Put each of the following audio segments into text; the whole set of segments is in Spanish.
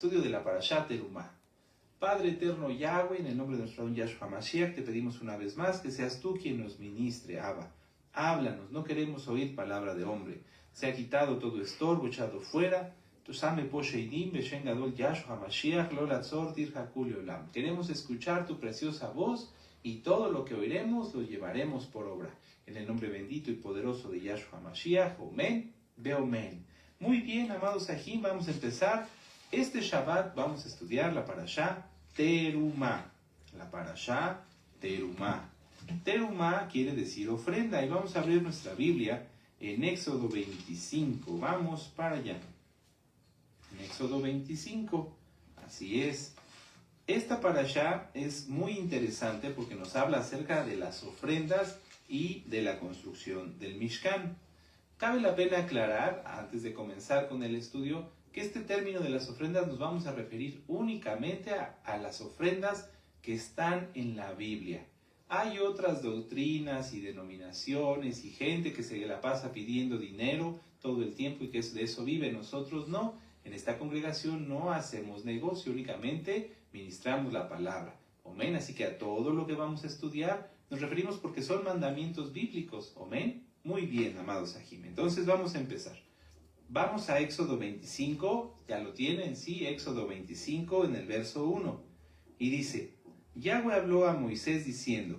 Estudio de la Parashá Terumá. Padre eterno Yahweh, en el nombre de nuestro don Yahshua Mashiach, te pedimos una vez más que seas tú quien nos ministre, Abba. Háblanos, no queremos oír palabra de hombre. Se ha quitado todo estorbo, echado fuera. Tusame posheidim, beshen gadol Yahshua Mashiach, lo latzor dir hakul olam. Queremos escuchar tu preciosa voz y todo lo que oiremos lo llevaremos por obra. En el nombre bendito y poderoso de Yahshua Mashiach, Omen, Beomen. Muy bien, amados Sahim, vamos a empezar. Este Shabbat vamos a estudiar la Parashá Terumá. La Parashá Terumá. Terumá quiere decir ofrenda. Y vamos a abrir nuestra Biblia en Éxodo 25. Vamos para allá. En Éxodo 25. Así es. Esta Parashá es muy interesante porque nos habla acerca de las ofrendas y de la construcción del Mishkan. Cabe la pena aclarar, antes de comenzar con el estudio, que este término de las ofrendas nos vamos a referir únicamente a las ofrendas que están en la Biblia. Hay otras doctrinas y denominaciones y gente que se la pasa pidiendo dinero todo el tiempo y que de eso vive. Nosotros no. En esta congregación no hacemos negocio, únicamente ministramos la palabra. Amén. Así que a todo lo que vamos a estudiar nos referimos porque son mandamientos bíblicos. Amén. Muy bien, amados Sahim. Entonces vamos a empezar. Vamos a Éxodo 25, ya lo tienen, sí, Éxodo 25 en el verso 1. Y dice, Yahweh habló a Moisés diciendo,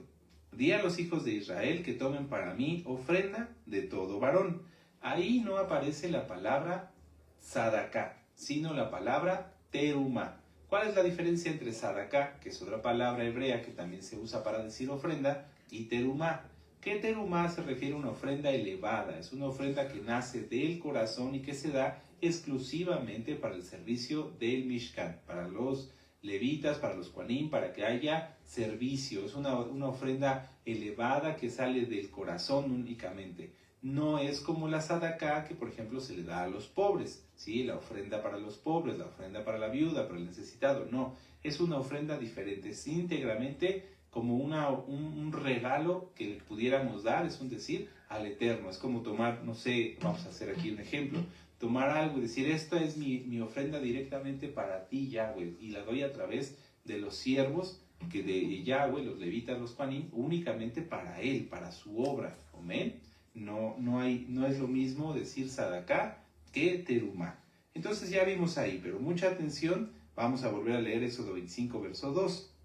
di a los hijos de Israel que tomen para mí ofrenda de todo varón. Ahí no aparece la palabra sadaká, sino la palabra terumá. ¿Cuál es la diferencia entre sadaká, que es otra palabra hebrea que también se usa para decir ofrenda, y terumá? Que terumá se refiere a una ofrenda elevada, es una ofrenda que nace del corazón y que se da exclusivamente para el servicio del Mishkan, para los levitas, para los Kohanim, para que haya servicio. Es una ofrenda elevada que sale del corazón únicamente. No es como la sadaká que, por ejemplo, se le da a los pobres, ¿sí? La ofrenda para los pobres, la ofrenda para la viuda, para el necesitado. No, es una ofrenda diferente, es íntegramente como un regalo que le pudiéramos dar, es un decir, al Eterno. Es como tomar, no sé, vamos a hacer aquí un ejemplo, tomar algo y decir, esta es mi ofrenda directamente para ti, Yahweh, y la doy a través de los siervos que de Yahweh, los levitas, los Kohanim, únicamente para él, para su obra. Amén. No es lo mismo decir sadaká que terumá. Entonces ya vimos ahí, pero mucha atención, vamos a volver a leer Éxodo 25, verso 2.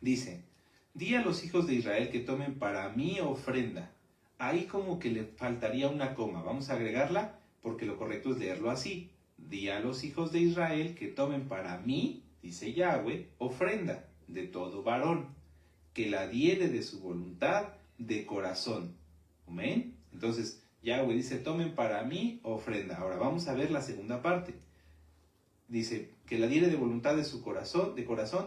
Dice, di a los hijos de Israel que tomen para mí ofrenda. Ahí como que le faltaría una coma. Vamos a agregarla porque lo correcto es leerlo así. Di a los hijos de Israel que tomen para mí, dice Yahweh, ofrenda de todo varón, que la diere de su voluntad de corazón. Amén. Entonces Yahweh dice, tomen para mí ofrenda. Ahora vamos a ver la segunda parte. Dice, que la diere de voluntad de su corazón,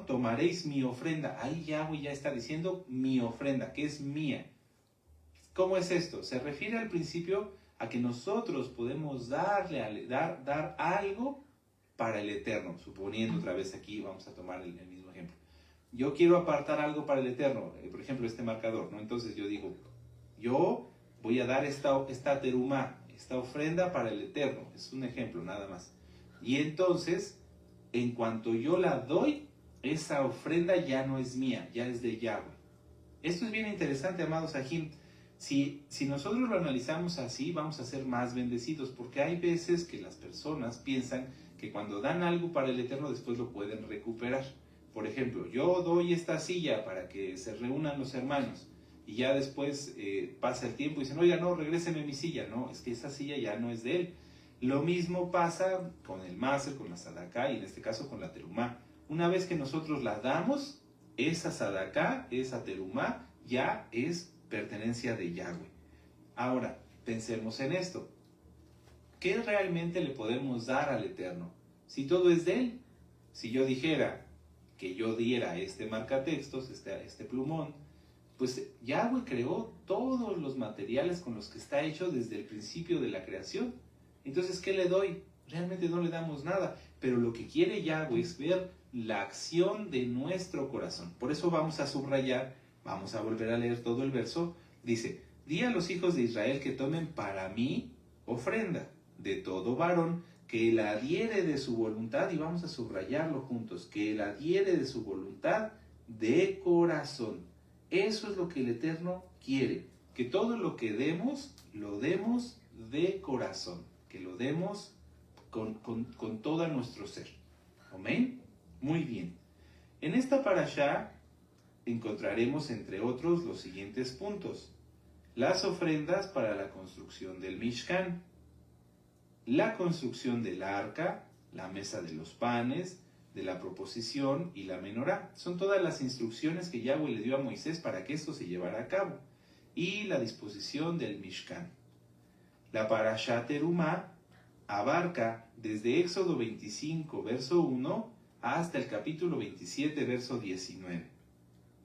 tomaréis mi ofrenda. Ahí Yahweh ya está diciendo mi ofrenda, que es mía. ¿Cómo es esto? Se refiere al principio a que nosotros podemos dar algo para el Eterno. Suponiendo otra vez aquí, vamos a tomar el mismo ejemplo. Yo quiero apartar algo para el Eterno, por ejemplo este marcador, ¿no? Entonces yo digo, yo voy a dar esta terumá, esta ofrenda para el Eterno. Es un ejemplo nada más. Y entonces, en cuanto yo la doy, esa ofrenda ya no es mía, ya es de Yahweh. Esto es bien interesante, amados Sahim. Si nosotros lo analizamos así, vamos a ser más bendecidos, porque hay veces que las personas piensan que cuando dan algo para el Eterno, después lo pueden recuperar. Por ejemplo, yo doy esta silla para que se reúnan los hermanos, y ya después pasa el tiempo y dicen, oiga, no, regréseme mi silla. No, es que esa silla ya no es de él. Lo mismo pasa con el maser, con la sadaká y en este caso con la terumá. Una vez que nosotros la damos, esa sadaká, esa terumá, ya es pertenencia de Yahweh. Ahora, pensemos en esto. ¿Qué realmente le podemos dar al Eterno? Si todo es de él, si yo dijera que yo diera este marcatextos, este plumón, pues Yahweh creó todos los materiales con los que está hecho desde el principio de la creación. Entonces, ¿qué le doy? Realmente no le damos nada, pero lo que quiere Yahweh es ver la acción de nuestro corazón. Por eso vamos a subrayar, vamos a volver a leer todo el verso. Dice, di a los hijos de Israel que tomen para mí ofrenda de todo varón, que él adhiere de su voluntad, y vamos a subrayarlo juntos, que él adhiere de su voluntad de corazón. Eso es lo que el Eterno quiere, que todo lo que demos, lo demos de corazón, que lo demos con todo nuestro ser. ¿Amén? Muy bien. En esta parashá encontraremos, entre otros, los siguientes puntos. Las ofrendas para la construcción del Mishkan, la construcción del arca, la mesa de los panes, de la proposición y la menorá. Son todas las instrucciones que Yahweh le dio a Moisés para que esto se llevara a cabo. Y la disposición del Mishkan. La parashá Terumá abarca desde Éxodo 25, verso 1, hasta el capítulo 27, verso 19.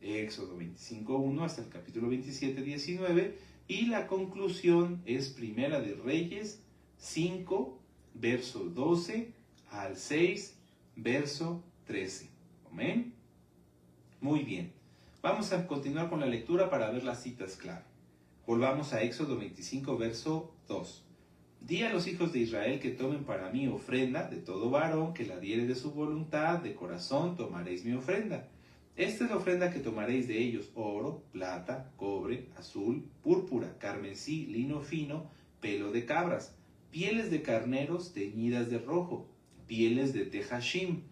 Éxodo 25, 1 hasta el capítulo 27, 19. Y la conclusión es Primera de Reyes 5, verso 12 al 6, verso 13. ¿Amén? Muy bien. Vamos a continuar con la lectura para ver las citas clave. Volvamos a Éxodo 25, verso 2. Di a los hijos de Israel que tomen para mí ofrenda de todo varón que la diere de su voluntad, de corazón tomaréis mi ofrenda. Esta es la ofrenda que tomaréis de ellos: oro, plata, cobre, azul, púrpura, carmesí, lino fino, pelo de cabras, pieles de carneros teñidas de rojo, pieles de tejashim.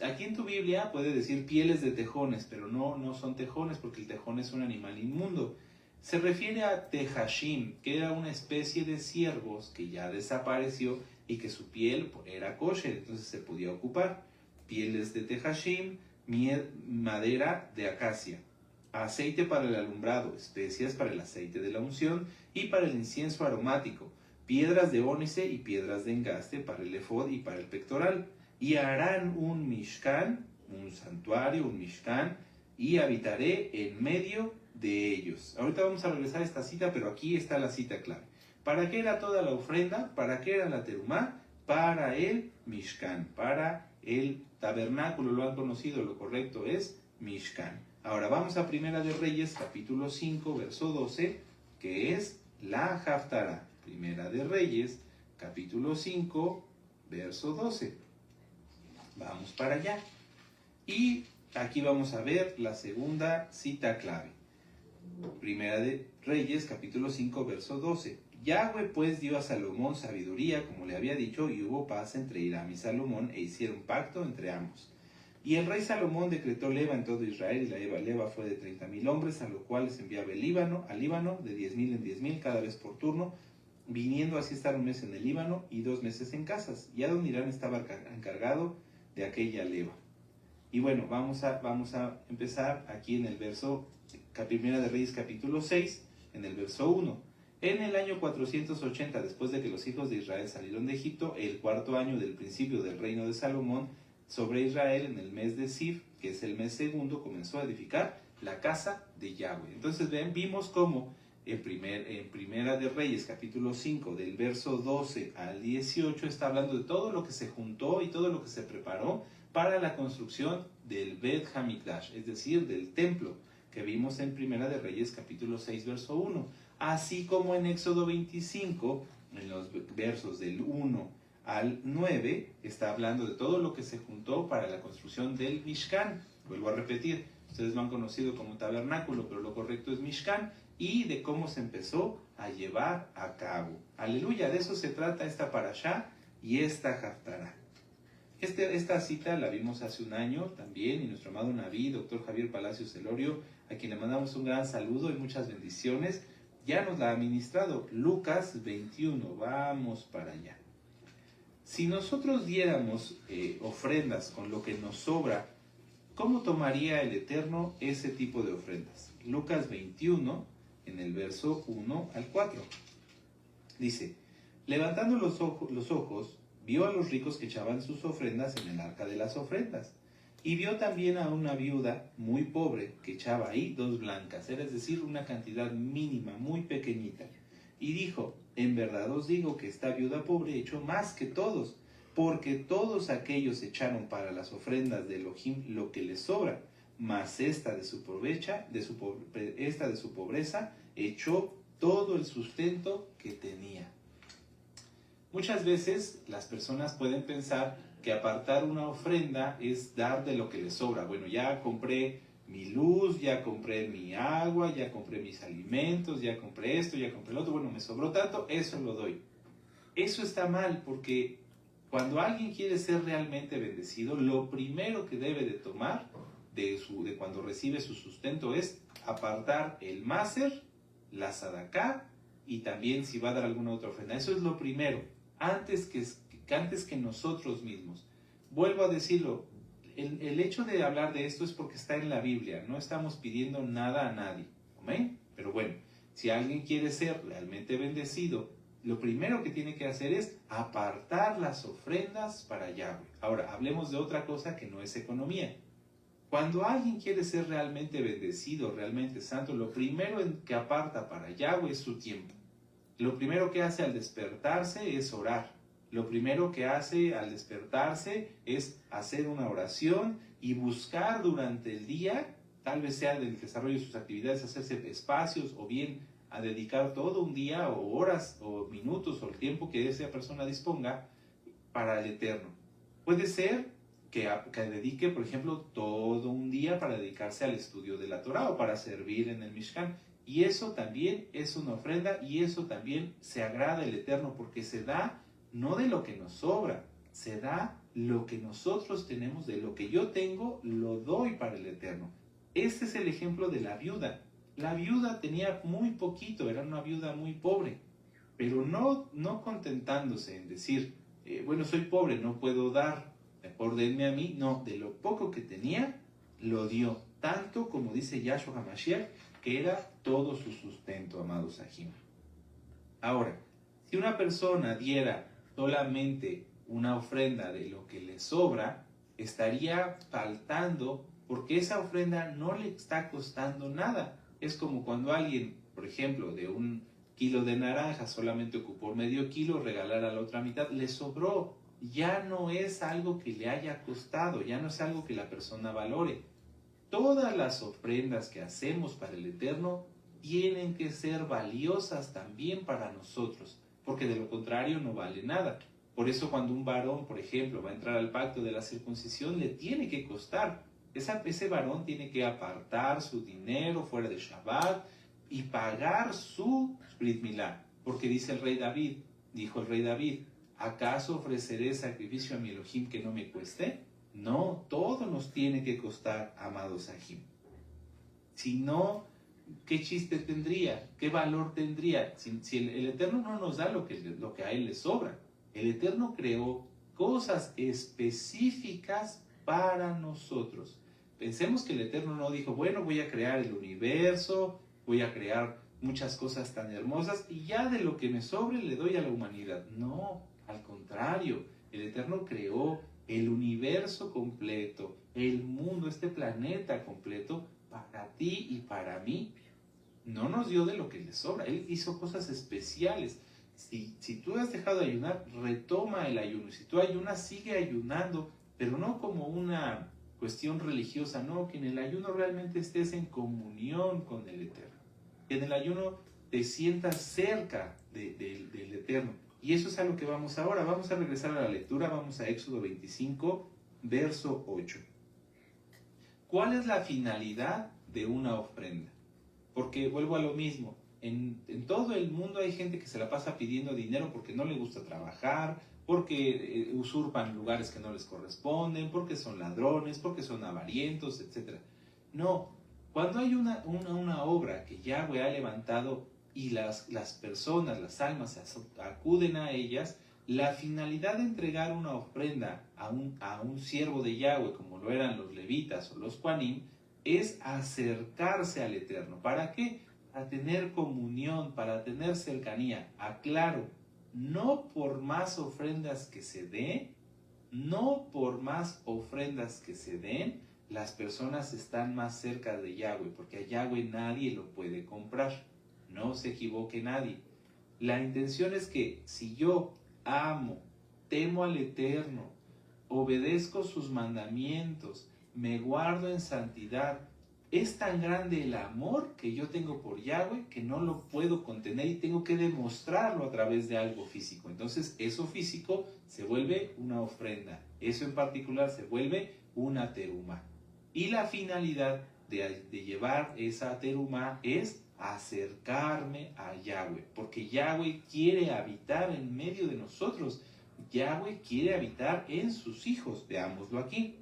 Aquí en tu Biblia puede decir pieles de tejones, pero no son tejones, porque el tejón es un animal inmundo. Se refiere a tejashim, que era una especie de ciervos que ya desapareció y que su piel era kosher, entonces se podía ocupar. Pieles de tejashim, madera de acacia, aceite para el alumbrado, especias para el aceite de la unción y para el incienso aromático, piedras de ónice y piedras de engaste para el efod y para el pectoral. Y harán un mishkan, un santuario, un mishkan, y habitaré en medio de ellos. Ahorita vamos a regresar a esta cita, pero aquí está la cita clave. ¿Para qué era toda la ofrenda? ¿Para qué era la terumá? Para el mishkan, para el tabernáculo. Lo han conocido, lo correcto es mishkan. Ahora vamos a Primera de Reyes, capítulo 5, verso 12, que es la Haftará. Primera de Reyes, capítulo 5, verso 12. Vamos para allá. Y aquí vamos a ver la segunda cita clave. Primera de Reyes, capítulo 5, verso 12. Yahweh pues dio a Salomón sabiduría, como le había dicho, y hubo paz entre Hiram y Salomón, e hicieron pacto entre ambos. Y el rey Salomón decretó leva en todo Israel, y la leva fue de 30,000 hombres, a los cuales enviaba al Líbano, de 10,000 en 10,000, cada vez por turno, viniendo así estar un mes en el Líbano y 2 meses en casas. Y Adonirán estaba encargado de aquella leva. Y bueno, vamos a empezar aquí en el verso, Primera de Reyes capítulo 6, en el verso 1. En el año 480, después de que los hijos de Israel salieron de Egipto, el 4º año del principio del reino de Salomón sobre Israel, en el mes de Sif, que es el mes segundo, comenzó a edificar la casa de Yahweh. Entonces vimos cómo en Primera de Reyes, capítulo 5, del verso 12 al 18, está hablando de todo lo que se juntó y todo lo que se preparó para la construcción del Bet Hamikdash, es decir, del templo, que vimos en Primera de Reyes, capítulo 6, verso 1. Así como en Éxodo 25, en los versos del 1 al 9, está hablando de todo lo que se juntó para la construcción del Mishkan. Vuelvo a repetir, ustedes lo han conocido como tabernáculo, pero lo correcto es Mishkan, y de cómo se empezó a llevar a cabo. Aleluya, de eso se trata esta parashá y esta Haftará. Esta cita la vimos hace un año también, y nuestro amado Naví, doctor Javier Palacios Elorio, a quien le mandamos un gran saludo y muchas bendiciones, ya nos la ha ministrado. Lucas 21, vamos para allá. Si nosotros diéramos ofrendas con lo que nos sobra, ¿cómo tomaría el Eterno ese tipo de ofrendas? Lucas 21, en el verso 1 al 4. Dice: levantando los ojos, vio a los ricos que echaban sus ofrendas en el arca de las ofrendas. Y vio también a una viuda muy pobre que echaba ahí 2 blancas, es decir, una cantidad mínima, muy pequeñita. Y dijo: en verdad os digo que esta viuda pobre echó más que todos, porque todos aquellos echaron para las ofrendas de Elohim lo que les sobra, mas esta de su pobreza echó todo el sustento que tenía. Muchas veces las personas pueden pensar que apartar una ofrenda es dar de lo que les sobra. Bueno, ya compré mi luz, ya compré mi agua, ya compré mis alimentos, ya compré esto, ya compré lo otro. Bueno, me sobró tanto, eso lo doy. Eso está mal porque cuando alguien quiere ser realmente bendecido, lo primero que debe de tomar de cuando recibe su sustento es apartar el máser, la sadaká y también si va a dar alguna otra ofrenda. Eso es lo primero, antes que nosotros mismos. Vuelvo a decirlo, el hecho de hablar de esto es porque está en la Biblia, no estamos pidiendo nada a nadie. ¿Amén? Pero bueno, si alguien quiere ser realmente bendecido, lo primero que tiene que hacer es apartar las ofrendas para Yahweh. Ahora, hablemos de otra cosa que no es economía. Cuando alguien quiere ser realmente bendecido, realmente santo, lo primero que aparta para Yahweh es su tiempo. Lo primero que hace al despertarse es orar. Lo primero que hace al despertarse es hacer una oración y buscar durante el día, tal vez sea del desarrollo de sus actividades, hacerse espacios o bien a dedicar todo un día o horas o minutos o el tiempo que esa persona disponga para el Eterno. Puede ser que dedique, por ejemplo, todo un día para dedicarse al estudio de la Torah o para servir en el Mishkan. Y eso también es una ofrenda y eso también se agrada al Eterno porque se da no de lo que nos sobra, se da lo que nosotros tenemos, de lo que yo tengo, lo doy para el Eterno. Este es el ejemplo de la viuda. La viuda tenía muy poquito, era una viuda muy pobre, pero no contentándose en decir, bueno, soy pobre, no puedo dar, mejor denme a mí. No, de lo poco que tenía, lo dio. Tanto como dice Yahshua HaMashiach, que era todo su sustento, amados Ajim. Ahora, si una persona diera solamente una ofrenda de lo que le sobra, estaría faltando porque esa ofrenda no le está costando nada. Es como cuando alguien, por ejemplo, de un kilo de naranja solamente ocupó medio kilo, regalar a la otra mitad, le sobró. Ya no es algo que le haya costado, ya no es algo que la persona valore. Todas las ofrendas que hacemos para el Eterno tienen que ser valiosas también para nosotros, porque de lo contrario no vale nada. Por eso cuando un varón, por ejemplo, va a entrar al pacto de la circuncisión, le tiene que costar. Ese varón tiene que apartar su dinero fuera de Shabbat y pagar su Brit Milá. Porque dice el rey David, dijo el rey David, ¿acaso ofreceré sacrificio a mi Elohim que no me cueste? No, todo nos tiene que costar, amados Ajim. Si no, ¿qué chiste tendría? ¿Qué valor tendría? Si el Eterno no nos da lo que a Él le sobra. El Eterno creó cosas específicas para nosotros. Pensemos que el Eterno no dijo, bueno, voy a crear el universo, voy a crear muchas cosas tan hermosas y ya de lo que me sobre le doy a la humanidad. No, al contrario, el Eterno creó el universo completo, el mundo, este planeta completo, para ti y para mí. No nos dio de lo que le sobra, Él hizo cosas especiales. Si tú has dejado de ayunar, retoma el ayuno. Si tú ayunas, sigue ayunando, pero no como una cuestión religiosa, no, que en el ayuno realmente estés en comunión con el Eterno, que en el ayuno te sientas cerca del Eterno. Y eso es a lo que vamos ahora. Vamos a regresar a la lectura, vamos a Éxodo 25, verso 8. ¿Cuál es la finalidad de una ofrenda? Porque vuelvo a lo mismo, en todo el mundo hay gente que se la pasa pidiendo dinero porque no le gusta trabajar, porque usurpan lugares que no les corresponden, porque son ladrones, porque son avarientos, etc. No, cuando hay una obra que Yahweh ha levantado y las personas, las almas acuden a ellas, la finalidad de entregar una ofrenda a un siervo de Yahweh, como lo eran los levitas o los Kohanim, es acercarse al Eterno. ¿Para qué? Para tener comunión, para tener cercanía. Aclaro, no por más ofrendas que se den, las personas están más cerca de Yahweh, porque a Yahweh nadie lo puede comprar. No se equivoque nadie. La intención es que si yo amo, temo al Eterno, obedezco sus mandamientos, me guardo en santidad, es tan grande el amor que yo tengo por Yahweh que no lo puedo contener y tengo que demostrarlo a través de algo físico. Entonces eso físico se vuelve una ofrenda. Eso en particular se vuelve una teruma. Y la finalidad de llevar esa teruma es acercarme a Yahweh. Porque Yahweh quiere habitar en medio de nosotros. Yahweh quiere habitar en sus hijos. Veámoslo aquí.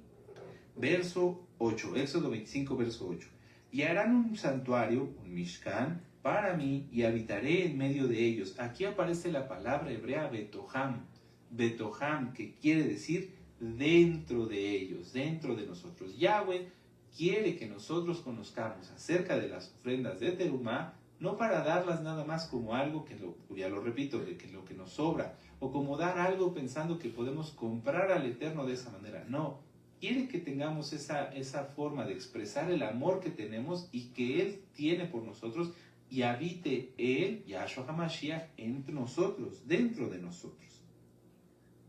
Verso 8, Éxodo 25, verso 8. Y harán un santuario, un Mishkan, para mí, y habitaré en medio de ellos. Aquí aparece la palabra hebrea Betoham. Betoham, que quiere decir dentro de ellos, dentro de nosotros. Yahweh quiere que nosotros conozcamos acerca de las ofrendas de Terumá, no para darlas nada más como algo que, ya lo repito, de que lo que nos sobra, o como dar algo pensando que podemos comprar al Eterno de esa manera. No. Quiere que tengamos esa forma de expresar el amor que tenemos y que Él tiene por nosotros y habite Él, Yahshua HaMashiach, entre nosotros, dentro de nosotros.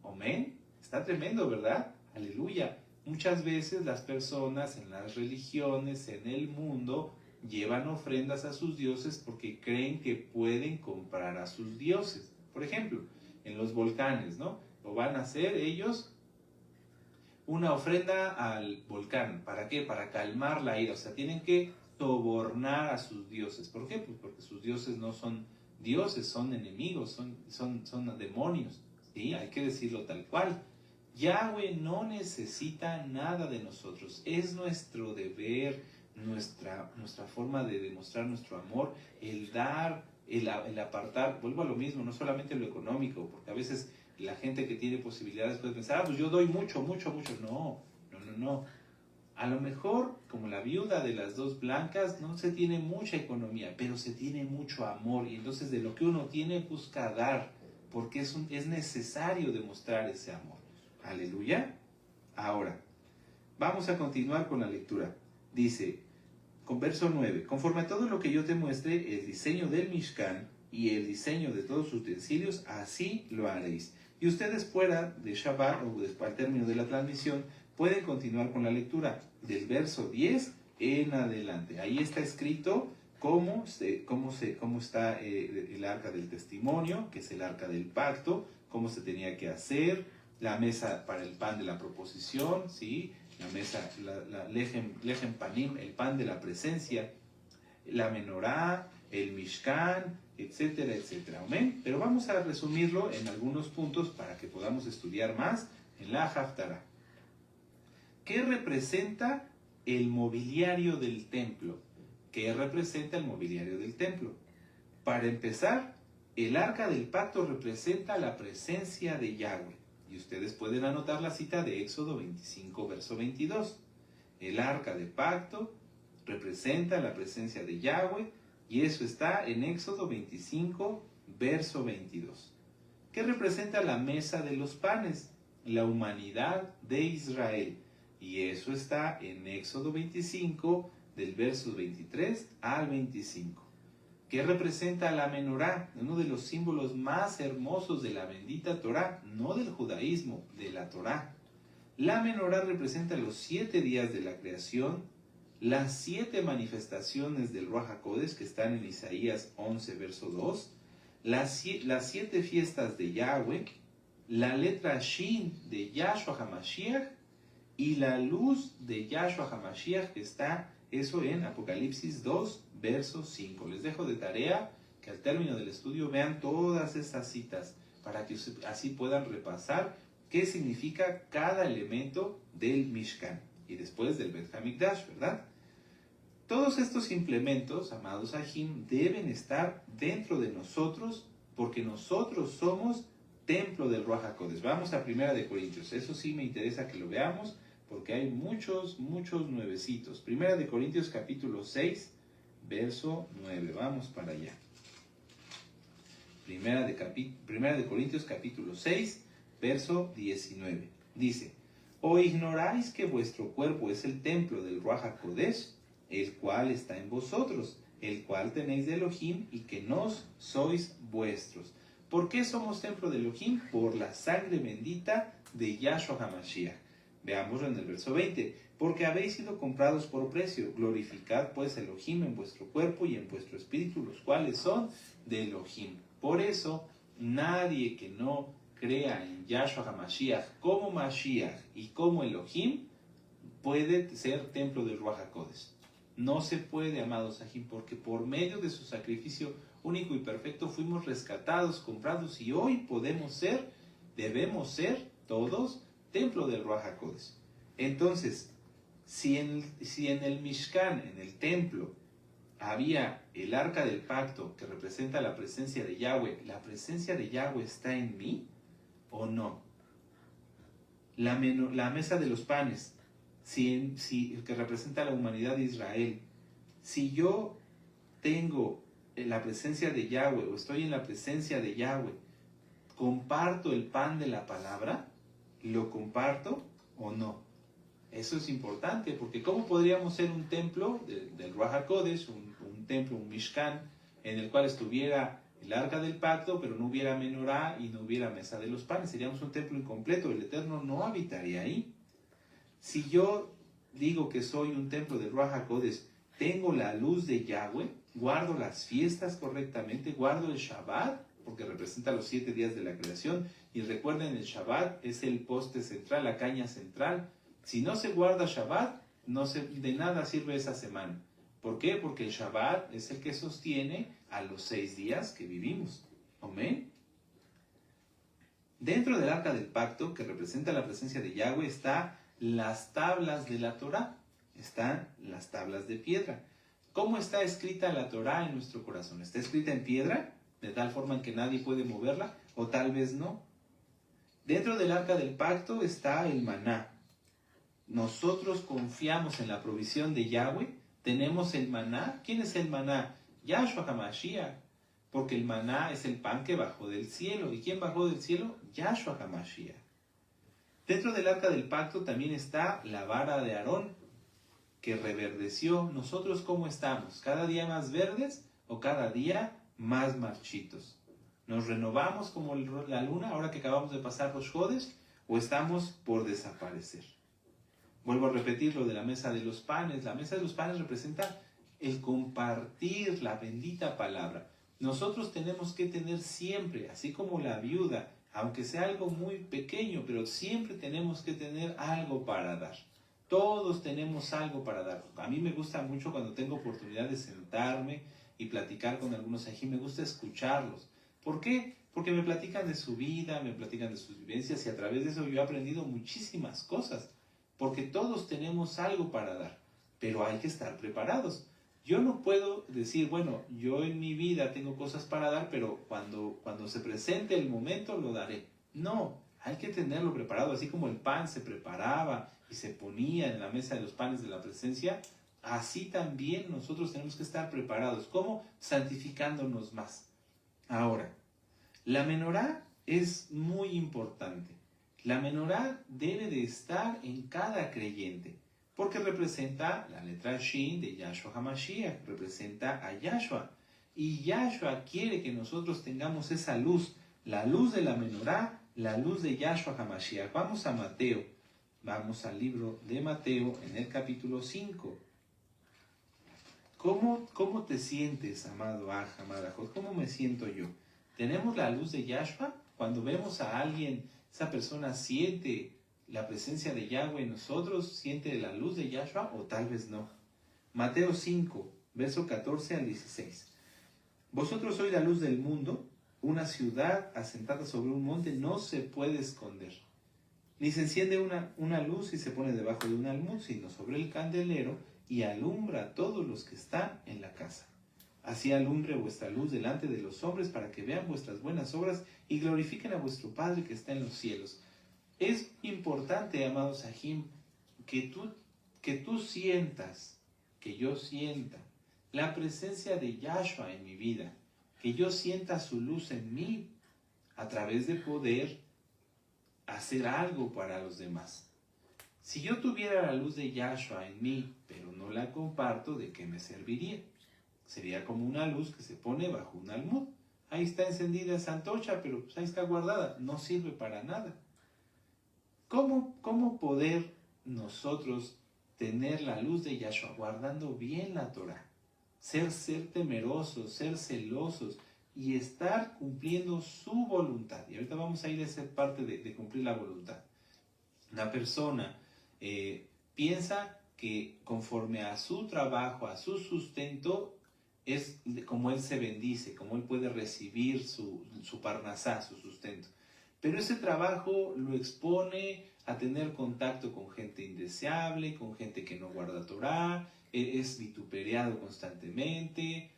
Amén. Está tremendo, ¿verdad? Aleluya. Muchas veces las personas en las religiones, en el mundo, llevan ofrendas a sus dioses porque creen que pueden comprar a sus dioses. Por ejemplo, en los volcanes, ¿no? Lo van a hacer ellos una ofrenda al volcán. ¿Para qué? Para calmar la ira. O sea, tienen que sobornar a sus dioses. ¿Por qué? Pues porque sus dioses no son dioses, son enemigos, son demonios. ¿Sí? Hay que decirlo tal cual. Yahweh no necesita nada de nosotros. Es nuestro deber, nuestra forma de demostrar nuestro amor, el dar, el apartar. Vuelvo a lo mismo, no solamente lo económico, porque a veces la gente que tiene posibilidades puede pensar, pues yo doy mucho. No. A lo mejor, como la viuda de las dos blancas, no se tiene mucha economía, pero se tiene mucho amor. Y entonces de lo que uno tiene, busca dar, porque es necesario demostrar ese amor. Aleluya. Ahora, vamos a continuar con la lectura. Dice, con verso 9, conforme a todo lo que yo te muestre, el diseño del Mishkan y el diseño de todos sus utensilios, así lo haréis. Y ustedes fuera de Shabbat, o después al término de la transmisión, pueden continuar con la lectura del verso 10 en adelante. Ahí está escrito cómo está el arca del testimonio, que es el arca del pacto, cómo se tenía que hacer, la mesa para el pan de la proposición, ¿sí? La mesa, la lechem panim, el pan de la presencia, la menorá, el mishkan, etcétera, etcétera. ¿Amén? Pero vamos a resumirlo en algunos puntos para que podamos estudiar más en la Haftarah. ¿Qué representa el mobiliario del templo? ¿Qué representa el mobiliario del templo? Para empezar, el arca del pacto representa la presencia de Yahweh. Y ustedes pueden anotar la cita de Éxodo 25, verso 22. El arca de pacto representa la presencia de Yahweh, y eso está en Éxodo 25, verso 22. ¿Qué representa la mesa de los panes? La humanidad de Israel. Y eso está en Éxodo 25, del verso 23 al 25. ¿Qué representa la menorá? Uno de los símbolos más hermosos de la bendita Torá, no del judaísmo, de la Torá. La menorá representa los 7 días de la creación, las 7 manifestaciones del Ruach HaKodesh que están en Isaías 11, verso 2, las 7 fiestas de Yahweh, la letra Shin de Yahshua HaMashiach y la luz de Yahshua HaMashiach que está eso en Apocalipsis 2, verso 5. Les dejo de tarea que al término del estudio vean todas estas citas para que así puedan repasar qué significa cada elemento del Mishkan y después del Bet HaMikdash, ¿verdad? Todos estos implementos, amados Ajim, deben estar dentro de nosotros porque nosotros somos templo del Ruach HaKodesh. Vamos a 1 Corintios. Eso sí me interesa que lo veamos porque hay muchos nuevecitos. 1 Corintios capítulo 6, verso 9. Vamos para allá. 1 Corintios capítulo 6, verso 19. Dice, ¿o ignoráis que vuestro cuerpo es el templo del Ruach HaKodesh, el cual está en vosotros, el cual tenéis de Elohim y que nos sois vuestros? ¿Por qué somos templo de Elohim? Por la sangre bendita de Yahshua HaMashiach. Veámoslo en el verso 20. Porque habéis sido comprados por precio. Glorificad pues a Elohim en vuestro cuerpo y en vuestro espíritu, los cuales son de Elohim. Por eso, nadie que no crea en Yahshua HaMashiach como Mashiach y como Elohim puede ser templo del Ruach HaKodesh. No se puede, amados Sahim, porque por medio de su sacrificio único y perfecto fuimos rescatados, comprados, y hoy podemos ser, debemos ser todos templo del Ruach HaKodesh. Entonces, si en el Mishkan, en el templo, había el arca del pacto que representa la presencia de Yahweh, ¿la presencia de Yahweh está en mí o no? La mesa de los panes, que representa la humanidad de Israel, si yo tengo la presencia de Yahweh o estoy en la presencia de Yahweh, ¿comparto el pan de la palabra? ¿Lo comparto o no? Eso es importante, porque ¿cómo podríamos ser un templo del Ruach HaKodesh, un templo, un Mishkan, en el cual estuviera el arca del pacto, pero no hubiera menorá y no hubiera mesa de los panes? Seríamos un templo incompleto, el Eterno no habitaría ahí. Si yo digo que soy un templo del Ruach HaKodesh, tengo la luz de Yahweh, guardo las fiestas correctamente, guardo el Shabbat, porque representa los 7 días de la creación, y recuerden, el Shabbat es el poste central, la caña central. Si no se guarda Shabbat, de nada sirve esa semana. ¿Por qué? Porque el Shabbat es el que sostiene a los 6 días que vivimos. Amén. Dentro del arca del pacto, que representa la presencia de Yahweh, están las tablas de la Torah. Están las tablas de piedra. ¿Cómo está escrita la Torah en nuestro corazón? ¿Está escrita en piedra, de tal forma en que nadie puede moverla? ¿O tal vez no? Dentro del arca del pacto está el maná. Nosotros confiamos en la provisión de Yahweh. Tenemos el maná. ¿Quién es el maná? Yahshua HaMashiach. Porque el maná es el pan que bajó del cielo. ¿Y quién bajó del cielo? Yahshua HaMashiach. Dentro del arca del pacto también está la vara de Aarón, que reverdeció. ¿Nosotros cómo estamos? ¿Cada día más verdes o cada día más marchitos? ¿Nos renovamos como la luna ahora que acabamos de pasar los Jodes o estamos por desaparecer? Vuelvo a repetir lo de la mesa de los panes. La mesa de los panes representa el compartir la bendita palabra. Nosotros tenemos que tener siempre, así como la viuda, aunque sea algo muy pequeño, pero siempre tenemos que tener algo para dar. Todos tenemos algo para dar. A mí me gusta mucho cuando tengo oportunidad de sentarme y platicar con algunos ají. Me gusta escucharlos. ¿Por qué? Porque me platican de su vida, me platican de sus vivencias, y a través de eso yo he aprendido muchísimas cosas. Porque todos tenemos algo para dar, pero hay que estar preparados. Yo no puedo decir, bueno, yo en mi vida tengo cosas para dar, pero cuando se presente el momento lo daré. No, hay que tenerlo preparado. Así como el pan se preparaba y se ponía en la mesa de los panes de la presencia, así también nosotros tenemos que estar preparados. ¿Cómo? Santificándonos más. Ahora, la menorá es muy importante. La menorá debe de estar en cada creyente, porque representa la letra Shin de Yahshua HaMashiach, representa a Yahshua. Y Yahshua quiere que nosotros tengamos esa luz, la luz de la menorá, la luz de Yahshua HaMashiach. Vamos a Mateo, vamos al libro de Mateo en el capítulo 5. ¿Cómo te sientes, amado Aj, amada Jod? ¿Cómo me siento yo? ¿Tenemos la luz de Yahshua? Cuando vemos a alguien, esa persona siente la presencia de Yahweh en nosotros, siente la luz de Yahshua, o tal vez no. Mateo 5, verso 14 al 16. Vosotros sois la luz del mundo. Una ciudad asentada sobre un monte no se puede esconder. Ni se enciende una luz y se pone debajo de un almud, sino sobre el candelero, y alumbra a todos los que están en la casa. Así alumbre vuestra luz delante de los hombres, para que vean vuestras buenas obras y glorifiquen a vuestro Padre que está en los cielos. Es importante, amados Sahim, que tú sientas, que yo sienta la presencia de Yahshua en mi vida, que yo sienta su luz en mí, a través de poder hacer algo para los demás. Si yo tuviera la luz de Yahshua en mí, pero no la comparto, ¿de qué me serviría? Sería como una luz que se pone bajo un almud. Ahí está encendida esa antorcha, pero ahí está guardada. No sirve para nada. ¿Cómo poder nosotros tener la luz de Yahshua, guardando bien la Torah, ser temerosos, ser celosos y estar cumpliendo su voluntad. Y ahorita vamos a ir a esa parte de cumplir la voluntad. Una persona piensa que conforme a su trabajo, a su sustento, es como él se bendice, como él puede recibir su parnasá, su sustento. Pero ese trabajo lo expone a tener contacto con gente indeseable, con gente que no guarda Torah, es vituperiado constantemente.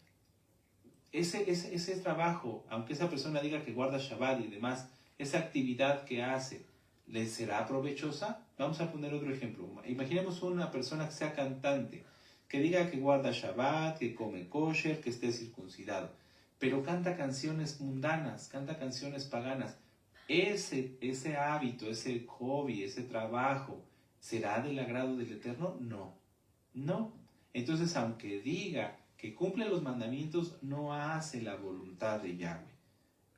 Ese trabajo, aunque esa persona diga que guarda Shabbat y demás, esa actividad que hace, ¿le será provechosa? Vamos a poner otro ejemplo. Imaginemos una persona que sea cantante, que diga que guarda Shabbat, que come kosher, que esté circuncidado, pero canta canciones mundanas, canta canciones paganas. Ese hábito, ese hobby, ese trabajo, ¿será del agrado del Eterno? No, no. Entonces, aunque diga que cumple los mandamientos, no hace la voluntad de Yahweh.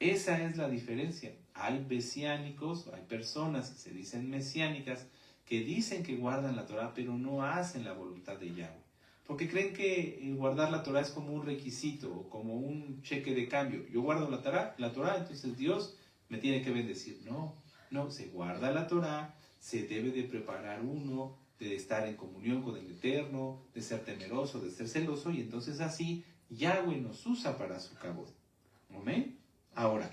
Esa es la diferencia. Hay mesiánicos, hay personas que se dicen mesiánicas, que dicen que guardan la Torah, pero no hacen la voluntad de Yahweh. Porque creen que guardar la Torah es como un requisito o como un cheque de cambio. Yo guardo la Torah, entonces Dios me tiene que bendecir. No, no, se guarda la Torah, se debe de preparar uno, de estar en comunión con el Eterno, de ser temeroso, de ser celoso, y entonces así Yahweh nos usa para su cabot. ¿Amén? Ahora,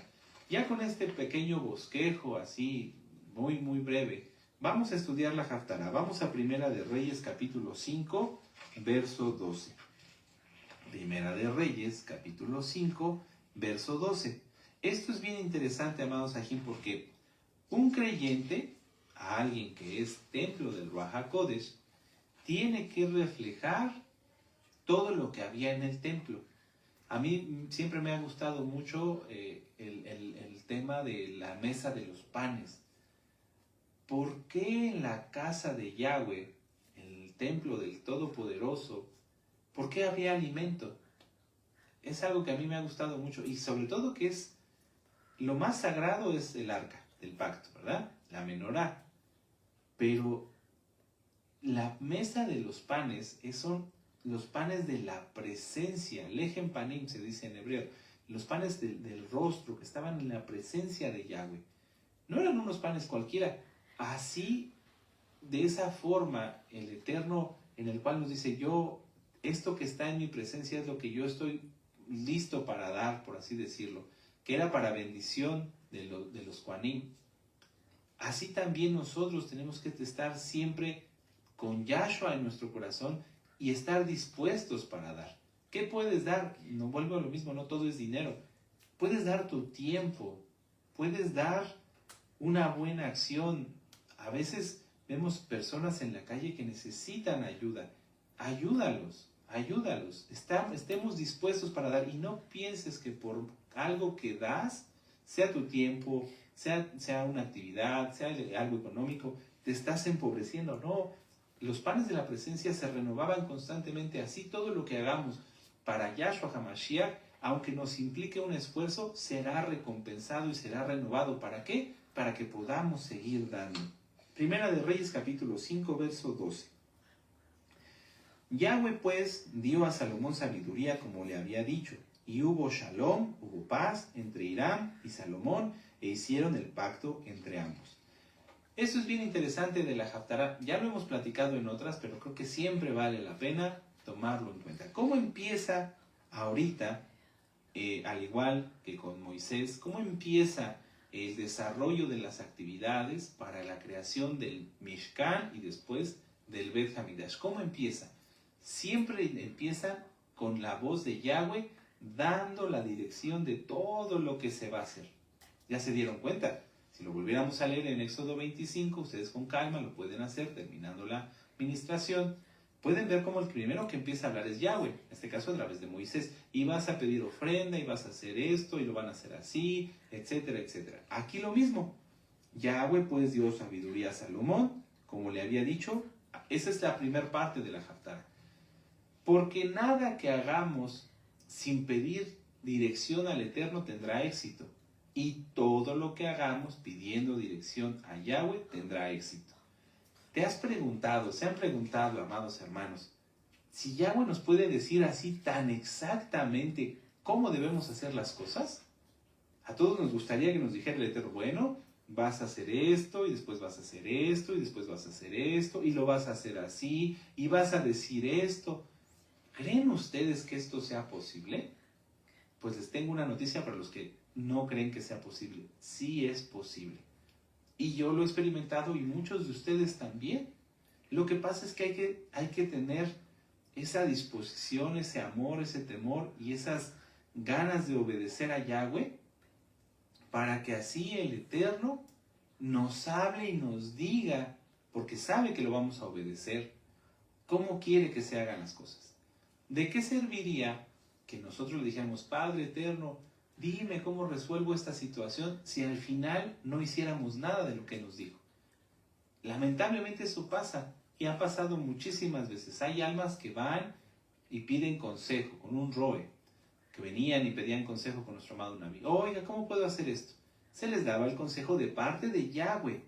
ya con este pequeño bosquejo así, muy, muy breve, vamos a estudiar la Haftará. Vamos a Primera de Reyes, capítulo 5, verso 12. Primera de Reyes, capítulo 5, verso 12. Esto es bien interesante, amados Ajim, porque un creyente, a alguien que es templo del Ruach HaKodesh, tiene que reflejar todo lo que había en el templo. A mí siempre me ha gustado mucho el tema de la mesa de los panes. ¿Por qué en la casa de Yahweh, en el templo del Todopoderoso, por qué había alimento? Es algo que a mí me ha gustado mucho, y sobre todo que es lo más sagrado es el arca del pacto, ¿verdad? La menorá. Pero la mesa de los panes son los panes de la presencia, lechem panim se dice en hebreo, los panes del rostro que estaban en la presencia de Yahweh. No eran unos panes cualquiera. Así, de esa forma, el Eterno, en el cual nos dice, esto que está en mi presencia es lo que yo estoy listo para dar, por así decirlo, que era para bendición de los Kohanim. Así también nosotros tenemos que estar siempre con Yahshua en nuestro corazón y estar dispuestos para dar. ¿Qué puedes dar? No vuelvo a lo mismo, no todo es dinero. Puedes dar tu tiempo, puedes dar una buena acción. A veces vemos personas en la calle que necesitan ayuda. Ayúdalos. Estemos dispuestos para dar, y no pienses que por algo que das, sea tu tiempo, sea una actividad, sea algo económico, te estás empobreciendo. No, los panes de la presencia se renovaban constantemente. Así todo lo que hagamos para Yahshua HaMashiach, aunque nos implique un esfuerzo, será recompensado y será renovado. ¿Para qué? Para que podamos seguir dando. Primera de Reyes capítulo 5, verso 12. Yahweh pues dio a Salomón sabiduría como le había dicho, y hubo shalom, hubo paz entre Hiram y Salomón, e hicieron el pacto entre ambos. Esto es bien interesante de la Haftará. Ya lo hemos platicado en otras, pero creo que siempre vale la pena tomarlo en cuenta. ¿Cómo empieza ahorita, al igual que con Moisés, cómo empieza el desarrollo de las actividades para la creación del Mishkan y después del Bet Hamidash? ¿Cómo empieza? Siempre empieza con la voz de Yahweh dando la dirección de todo lo que se va a hacer. ¿Ya se dieron cuenta? Si lo volviéramos a leer en Éxodo 25, ustedes con calma lo pueden hacer terminando la ministración. Pueden ver cómo el primero que empieza a hablar es Yahweh, en este caso a través de Moisés. Y vas a pedir ofrenda, y vas a hacer esto, y lo van a hacer así, etcétera, etcétera. Aquí lo mismo. Yahweh pues dio sabiduría a Salomón, como le había dicho. Esa es la primera parte de la Haftará. Porque nada que hagamos sin pedir dirección al Eterno tendrá éxito. Y todo lo que hagamos pidiendo dirección a Yahweh tendrá éxito. se han preguntado, amados hermanos, si Yahweh nos puede decir así tan exactamente cómo debemos hacer las cosas? A todos nos gustaría que nos dijera el Eterno, bueno, vas a hacer esto, y después vas a hacer esto, y después vas a hacer esto, y lo vas a hacer así, y vas a decir esto. ¿Creen ustedes que esto sea posible? Pues les tengo una noticia para los que no creen que sea posible. Sí es posible. Y yo lo he experimentado y muchos de ustedes también. Lo que pasa es que hay que tener esa disposición, ese amor, ese temor y esas ganas de obedecer a Yahweh para que así el Eterno nos hable y nos diga, porque sabe que lo vamos a obedecer, cómo quiere que se hagan las cosas. ¿De qué serviría que nosotros le dijéramos, Padre Eterno, dime cómo resuelvo esta situación, si al final no hiciéramos nada de lo que nos dijo? Lamentablemente eso pasa, y ha pasado muchísimas veces. Hay almas que van y piden consejo con un roe, que venían y pedían consejo con nuestro amado Naví. Oiga, ¿cómo puedo hacer esto? Se les daba el consejo de parte de Yahweh.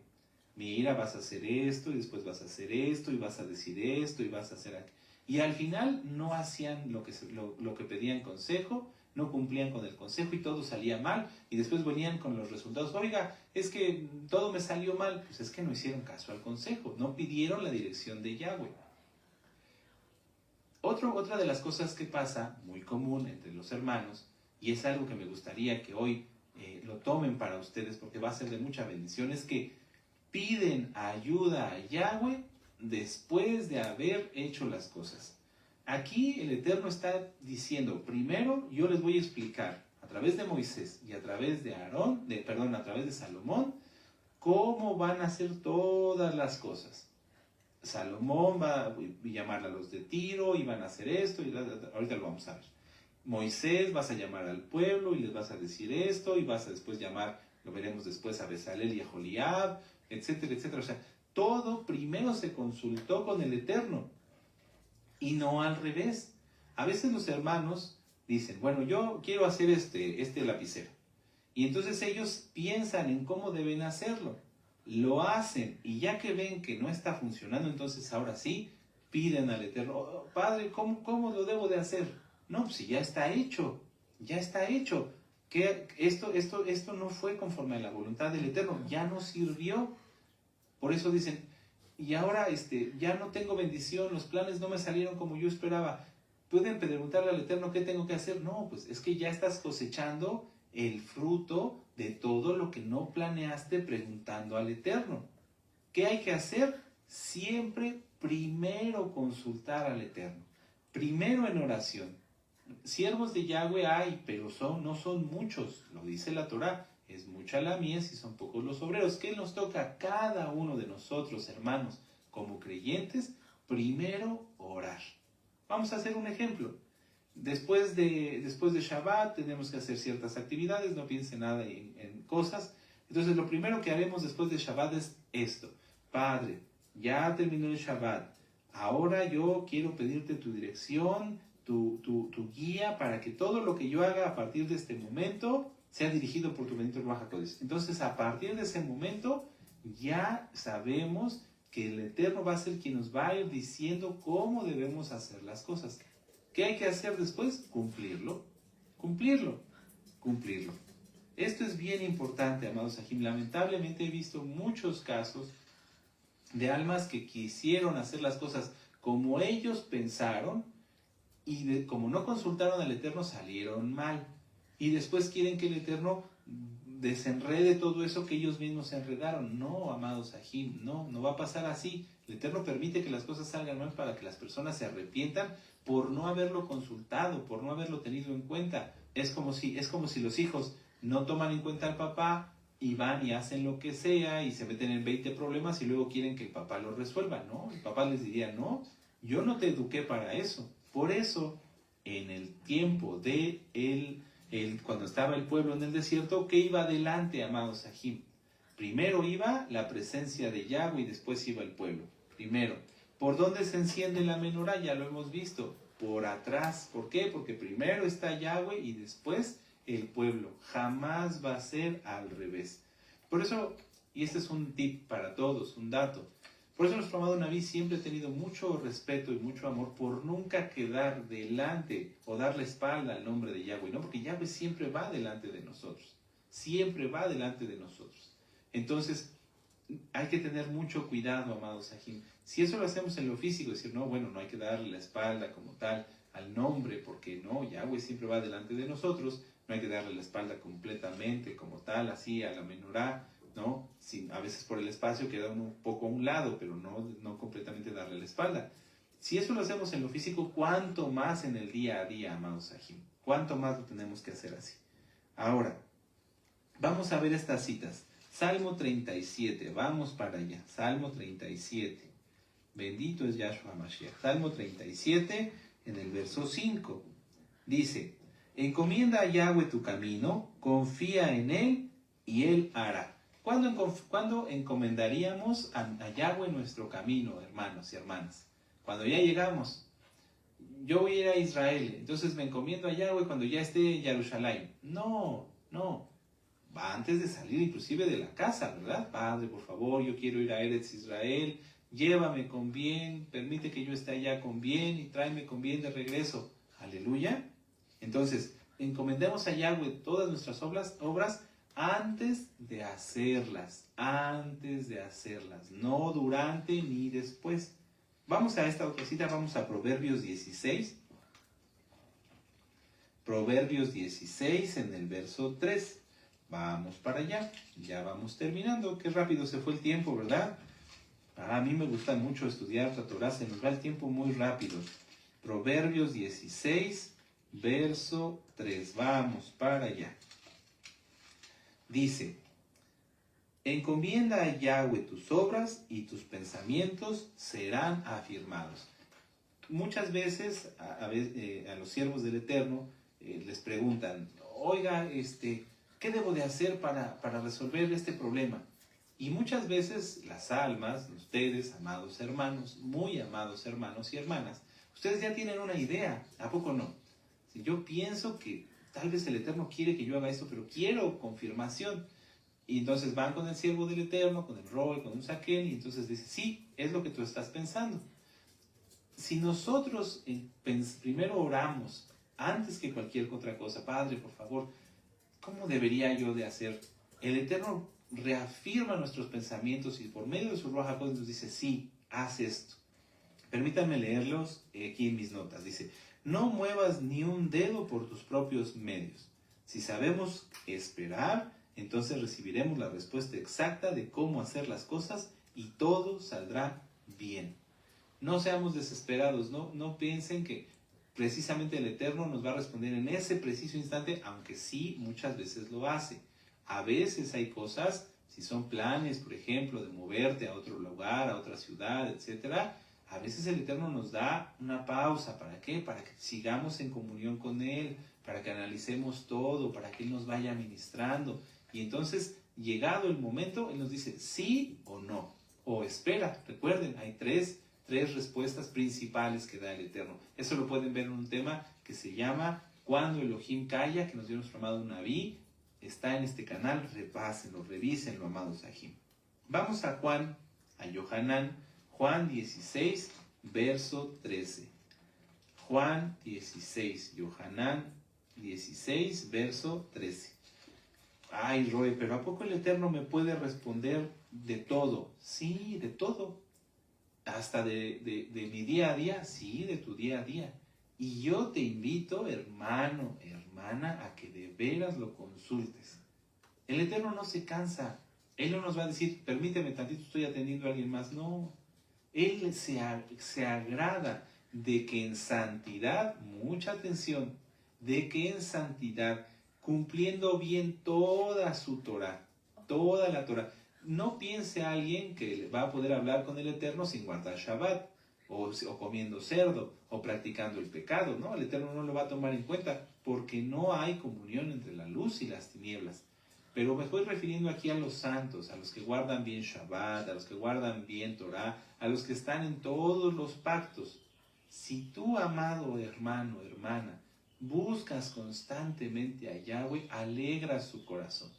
Mira, vas a hacer esto, y después vas a hacer esto, y vas a decir esto, y vas a hacer aquello. Y al final no hacían lo que pedían consejo, no cumplían con el consejo y todo salía mal. Y después venían con los resultados. Oiga, es que todo me salió mal. Pues es que no hicieron caso al consejo, no pidieron la dirección de Yahweh. Otra de las cosas que pasa, muy común entre los hermanos, y es algo que me gustaría que hoy lo tomen para ustedes porque va a ser de mucha bendición, es que piden ayuda a Yahweh después de haber hecho las cosas. Aquí el Eterno está diciendo, primero yo les voy a explicar a través de Moisés y a través de a través de Salomón, cómo van a hacer todas las cosas. Salomón va a llamar a los de Tiro y van a hacer esto, y ahorita lo vamos a ver. Moisés, vas a llamar al pueblo y les vas a decir esto, y vas a después llamar, lo veremos después, a Bezalel y a Joliab, etcétera, etcétera. O sea, todo primero se consultó con el Eterno y no al revés. A veces los hermanos dicen, bueno, yo quiero hacer este lapicero. Y entonces ellos piensan en cómo deben hacerlo. Lo hacen y ya que ven que no está funcionando, entonces ahora sí piden al Eterno, oh, Padre, ¿cómo lo debo de hacer? No, pues si ya está hecho, ya está hecho. Que esto no fue conforme a la voluntad del Eterno, ya no sirvió. Por eso dicen, y ahora ya no tengo bendición, los planes no me salieron como yo esperaba. ¿Pueden preguntarle al Eterno qué tengo que hacer? No, pues es que ya estás cosechando el fruto de todo lo que no planeaste preguntando al Eterno. ¿Qué hay que hacer? Siempre primero consultar al Eterno. Primero en oración. Siervos de Yahweh hay, pero no son muchos. Lo dice la Torá. Es mucha la mies y son pocos los obreros. ¿Qué nos toca a cada uno de nosotros, hermanos, como creyentes? Primero orar. Vamos a hacer un ejemplo. Después de Shabbat tenemos que hacer ciertas actividades, no piense nada en cosas. Entonces lo primero que haremos después de Shabbat es esto. Padre, ya terminó el Shabbat. Ahora yo quiero pedirte tu dirección, tu guía para que todo lo que yo haga a partir de este momento sea dirigido por tu bendito Ruach HaKodesh. Entonces a partir de ese momento ya sabemos que el Eterno va a ser quien nos va a ir diciendo cómo debemos hacer las cosas. ¿Qué hay que hacer después? Cumplirlo. Esto es bien importante, amados Ajim. Lamentablemente he visto muchos casos de almas que quisieron hacer las cosas como ellos pensaron y como no consultaron al Eterno salieron mal. Y después quieren que el Eterno desenrede todo eso que ellos mismos se enredaron. No, amados Ajim, no va a pasar así. El Eterno permite que las cosas salgan mal para que las personas se arrepientan por no haberlo consultado, por no haberlo tenido en cuenta. Es como si los hijos no toman en cuenta al papá y van y hacen lo que sea y se meten en 20 problemas y luego quieren que el papá lo resuelva. No, el papá les diría, no, yo no te eduqué para eso. Por eso, en el tiempo de cuando estaba el pueblo en el desierto, ¿qué iba adelante, amados Ajim? Primero iba la presencia de Yahweh y después iba el pueblo. Primero. ¿Por dónde se enciende la menorá? Ya lo hemos visto. Por atrás. ¿Por qué? Porque primero está Yahweh y después el pueblo. Jamás va a ser al revés. Por eso, y este es un tip para todos, un dato. Por eso nuestro amado Naví siempre ha tenido mucho respeto y mucho amor por nunca quedar delante o dar la espalda al nombre de Yahweh, ¿no? Porque Yahweh siempre va delante de nosotros, siempre va delante de nosotros. Entonces, hay que tener mucho cuidado, amados Sahim. Si eso lo hacemos en lo físico, decir, no, bueno, no hay que darle la espalda como tal al nombre, porque no, Yahweh siempre va delante de nosotros, no hay que darle la espalda completamente como tal, así a la menorá, ¿no? A veces por el espacio queda un poco a un lado, pero no completamente darle la espalda. Si eso lo hacemos en lo físico, ¿cuánto más en el día a día, amados Sahim? ¿Cuánto más lo tenemos que hacer así? Ahora, vamos a ver estas citas. Salmo 37, vamos para allá. Salmo 37. Bendito es Yahshua Mashiach. Salmo 37, en el verso 5. Dice, encomienda a Yahweh tu camino, confía en Él y Él hará. ¿Cuándo encomendaríamos a Yahweh nuestro camino, hermanos y hermanas? Cuando ya llegamos. Yo voy a ir a Israel, entonces me encomiendo a Yahweh cuando ya esté en Jerusalén. No. Va antes de salir inclusive de la casa, ¿verdad? Padre, por favor, yo quiero ir a Eretz Israel, llévame con bien, permite que yo esté allá con bien y tráeme con bien de regreso. Aleluya. Entonces, encomendemos a Yahweh todas nuestras obras antes de hacerlas, no durante ni después. Vamos a esta otra cita, vamos a Proverbios 16. Proverbios 16 en el verso 3. Vamos para allá, ya vamos terminando. Qué rápido se fue el tiempo, ¿verdad? A mí me gusta mucho estudiar la Torah, se nos va el tiempo muy rápido. Proverbios 16, verso 3. Vamos para allá. Dice, encomienda a Yahweh tus obras y tus pensamientos serán afirmados. Muchas veces a los siervos del Eterno les preguntan, oiga, ¿qué debo de hacer para resolver este problema? Y muchas veces las almas, ustedes, amados hermanos, muy amados hermanos y hermanas, ustedes ya tienen una idea, ¿a poco no? Si yo pienso que tal vez el Eterno quiere que yo haga esto, pero quiero confirmación. Y entonces van con el siervo del Eterno, con el Roy, con un Saquén, y entonces dice, sí, es lo que tú estás pensando. Si nosotros primero oramos, antes que cualquier otra cosa, Padre, por favor, ¿cómo debería yo de hacer? El Eterno reafirma nuestros pensamientos y por medio de su Ruach HaKodesh nos dice, sí, haz esto. Permítanme leerlos aquí en mis notas. Dice, no muevas ni un dedo por tus propios medios. Si sabemos esperar, entonces recibiremos la respuesta exacta de cómo hacer las cosas y todo saldrá bien. No seamos desesperados, no piensen que precisamente el Eterno nos va a responder en ese preciso instante, aunque sí muchas veces lo hace. A veces hay cosas, si son planes, por ejemplo, de moverte a otro lugar, a otra ciudad, etc., a veces el Eterno nos da una pausa. ¿Para qué? Para que sigamos en comunión con Él, para que analicemos todo, para que Él nos vaya ministrando. Y entonces, llegado el momento, Él nos dice sí o no, o espera. Recuerden, hay tres respuestas principales que da el Eterno. Eso lo pueden ver en un tema que se llama Cuando Elohim calla, que nos dio nuestro amado Naví. Está en este canal, repásenlo, revísenlo, amados Sahim. Vamos a Yohanan, Juan 16, verso 13. Juan 16, Yohanan 16, verso 13. Ay, Roy, pero ¿a poco el Eterno me puede responder de todo? Sí, de todo. Hasta de mi día a día, sí, de tu día a día. Y yo te invito, hermano, hermana, a que de veras lo consultes. El Eterno no se cansa. Él no nos va a decir, permíteme tantito, estoy atendiendo a alguien más. No. Él se agrada de que en santidad, mucha atención, de que en santidad, cumpliendo bien toda su Torah, toda la Torah, no piense alguien que va a poder hablar con el Eterno sin guardar Shabbat, o comiendo cerdo, o practicando el pecado, ¿no? El Eterno no lo va a tomar en cuenta, porque no hay comunión entre la luz y las tinieblas. Pero me estoy refiriendo aquí a los santos, a los que guardan bien Shabbat, a los que guardan bien Torah, a los que están en todos los pactos. Si tú, amado hermano, hermana, buscas constantemente a Yahweh, alegra su corazón.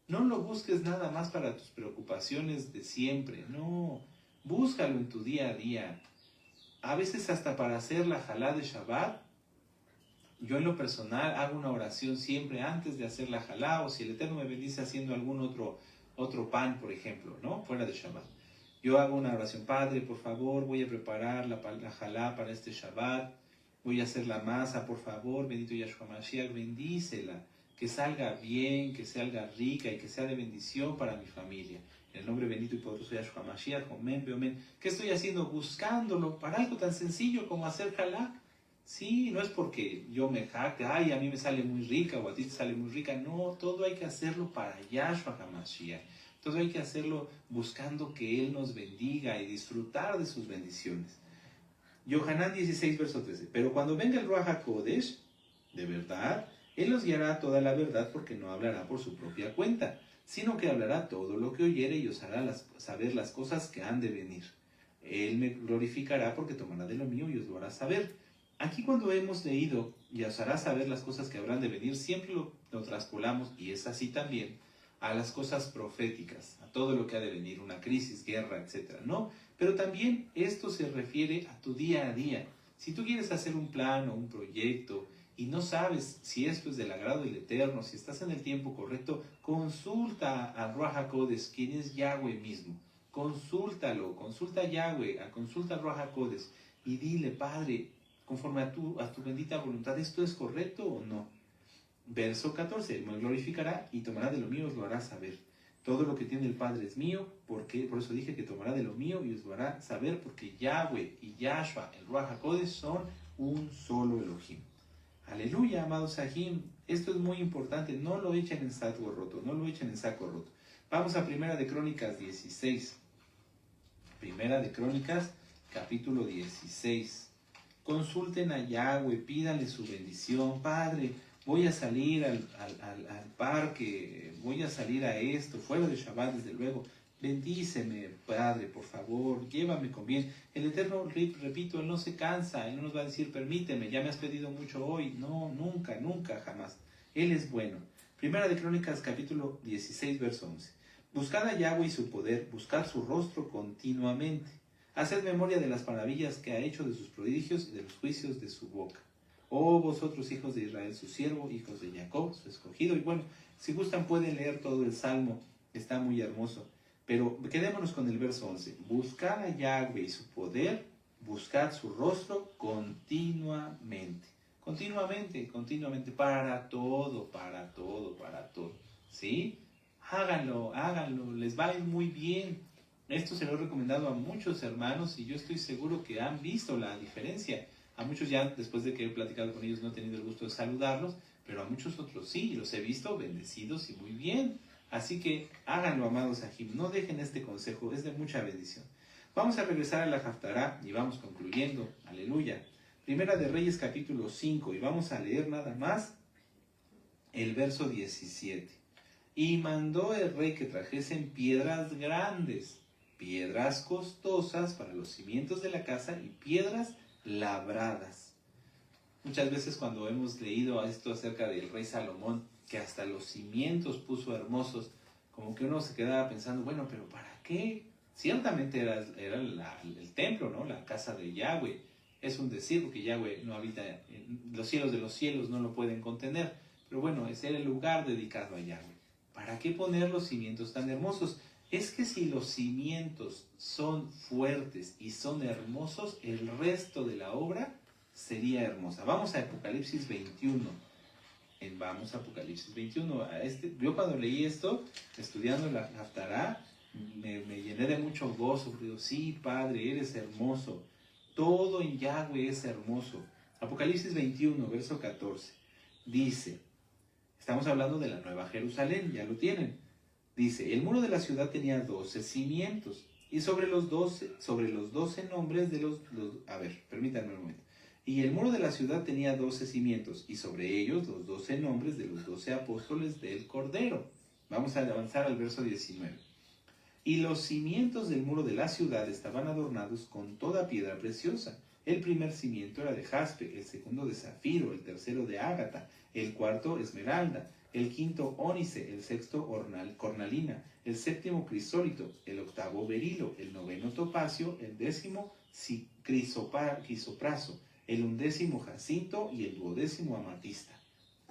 No lo busques nada más para tus preocupaciones de siempre, no. Búscalo en tu día a día. A veces hasta para hacer la jalá de Shabbat, yo en lo personal hago una oración siempre antes de hacer la jalá, o si el Eterno me bendice haciendo algún otro pan, por ejemplo, ¿no? Fuera de Shabbat. Yo hago una oración: Padre, por favor, voy a preparar la jalá para este Shabbat, voy a hacer la masa, por favor, bendito Yahshua Mashiach, bendícela, que salga bien, que salga rica y que sea de bendición para mi familia. En el nombre bendito y poderoso de Yahshua Mashiach, amén, amén. ¿Qué estoy haciendo? Buscándolo para algo tan sencillo como hacer jalá. Sí, no es porque yo me jacte, ay, a mí me sale muy rica o a ti te sale muy rica. No, todo hay que hacerlo para Yahshua HaMashiach. Todo hay que hacerlo buscando que Él nos bendiga y disfrutar de sus bendiciones. Yohanan 16, verso 13. Pero cuando venga el Ruach HaKodesh, de verdad, Él nos guiará a toda la verdad, porque no hablará por su propia cuenta, sino que hablará todo lo que oyere y os hará saber las cosas que han de venir. Él me glorificará porque tomará de lo mío y os lo hará saber. Aquí cuando hemos leído y os hará saber las cosas que habrán de venir, siempre lo traspolamos, y es así también, a las cosas proféticas, a todo lo que ha de venir, una crisis, guerra, etc. ¿No? Pero también esto se refiere a tu día a día. Si tú quieres hacer un plan o un proyecto y no sabes si esto es del agrado del Eterno, si estás en el tiempo correcto, consulta a Ruach HaKodesh, quien es Yahweh mismo. Consúltalo, consulta a Yahweh, consulta a Ruach HaKodesh y dile: Padre, conforme a tu bendita voluntad, ¿esto es correcto o no? Verso 14, me glorificará y tomará de lo mío y os lo hará saber. Todo lo que tiene el Padre es mío, por eso dije que tomará de lo mío y os lo hará saber, porque Yahweh y Yahshua, el Ruach HaKodesh, son un solo Elohim. Aleluya, amados Sahim. Esto es muy importante, no lo echen en saco roto, no lo echen en saco roto. Vamos a Primera de Crónicas 16. Primera de Crónicas, capítulo 16. Consulten a Yahweh, pídanle su bendición. Padre, voy a salir al parque, voy a salir a esto, fuera de Shabbat desde luego. Bendíceme, Padre, por favor, llévame con bien. El Eterno, repito, Él no se cansa, Él no nos va a decir: permíteme, ya me has pedido mucho hoy. No, nunca, nunca, jamás. Él es bueno. Primera de Crónicas, capítulo 16, verso 11. Buscad a Yahweh y su poder, buscad su rostro continuamente. Haced memoria de las maravillas que ha hecho, de sus prodigios y de los juicios de su boca. Oh vosotros, hijos de Israel, su siervo, hijos de Jacob, su escogido. Y bueno, si gustan pueden leer todo el Salmo, está muy hermoso. Pero quedémonos con el verso 11. Buscad a Yahweh y su poder, buscad su rostro continuamente. Continuamente, continuamente, para todo. ¿Sí? Háganlo, les va a ir muy bien. Esto se lo he recomendado a muchos hermanos y yo estoy seguro que han visto la diferencia. A muchos ya, después de que he platicado con ellos, no he tenido el gusto de saludarlos, pero a muchos otros sí, los he visto bendecidos y muy bien. Así que háganlo, amados Sahim, no dejen este consejo, es de mucha bendición. Vamos a regresar a la Haftará y vamos concluyendo. Aleluya. Primera de Reyes, capítulo 5, y vamos a leer nada más el verso 17. Y mandó el rey que trajesen piedras grandes, piedras costosas para los cimientos de la casa y piedras labradas. Muchas veces cuando hemos leído esto acerca del rey Salomón, que hasta los cimientos puso hermosos, como que uno se quedaba pensando: bueno, pero ¿para qué? Ciertamente era el templo, ¿no? La casa de Yahweh. Es un decir, porque Yahweh no habita en los cielos de los cielos, no lo pueden contener. Pero bueno, ese era el lugar dedicado a Yahweh. ¿Para qué poner los cimientos tan hermosos? Es que si los cimientos son fuertes y son hermosos, el resto de la obra sería hermosa. Vamos a Apocalipsis 21. Vamos a Apocalipsis 21. Yo cuando leí esto, estudiando la Haftará, me llené de mucho gozo. Porque digo: sí, Padre, eres hermoso. Todo en Yahweh es hermoso. Apocalipsis 21, verso 14. Dice, estamos hablando de la Nueva Jerusalén, ya lo tienen. Dice: el muro de la ciudad tenía 12 cimientos, y sobre los 12 nombres de permítanme un momento. Y el muro de la ciudad tenía 12 cimientos, y sobre ellos los 12 nombres de los 12 apóstoles del Cordero. Vamos a avanzar al verso 19. Y los cimientos del muro de la ciudad estaban adornados con toda piedra preciosa. El primer cimiento era de jaspe, el segundo de zafiro, el tercero de ágata, el cuarto esmeralda, el quinto ónice, el sexto cornalina, el séptimo crisólito, el octavo berilo, el noveno topacio, el décimo crisopraso, el undécimo jacinto y el duodécimo amatista.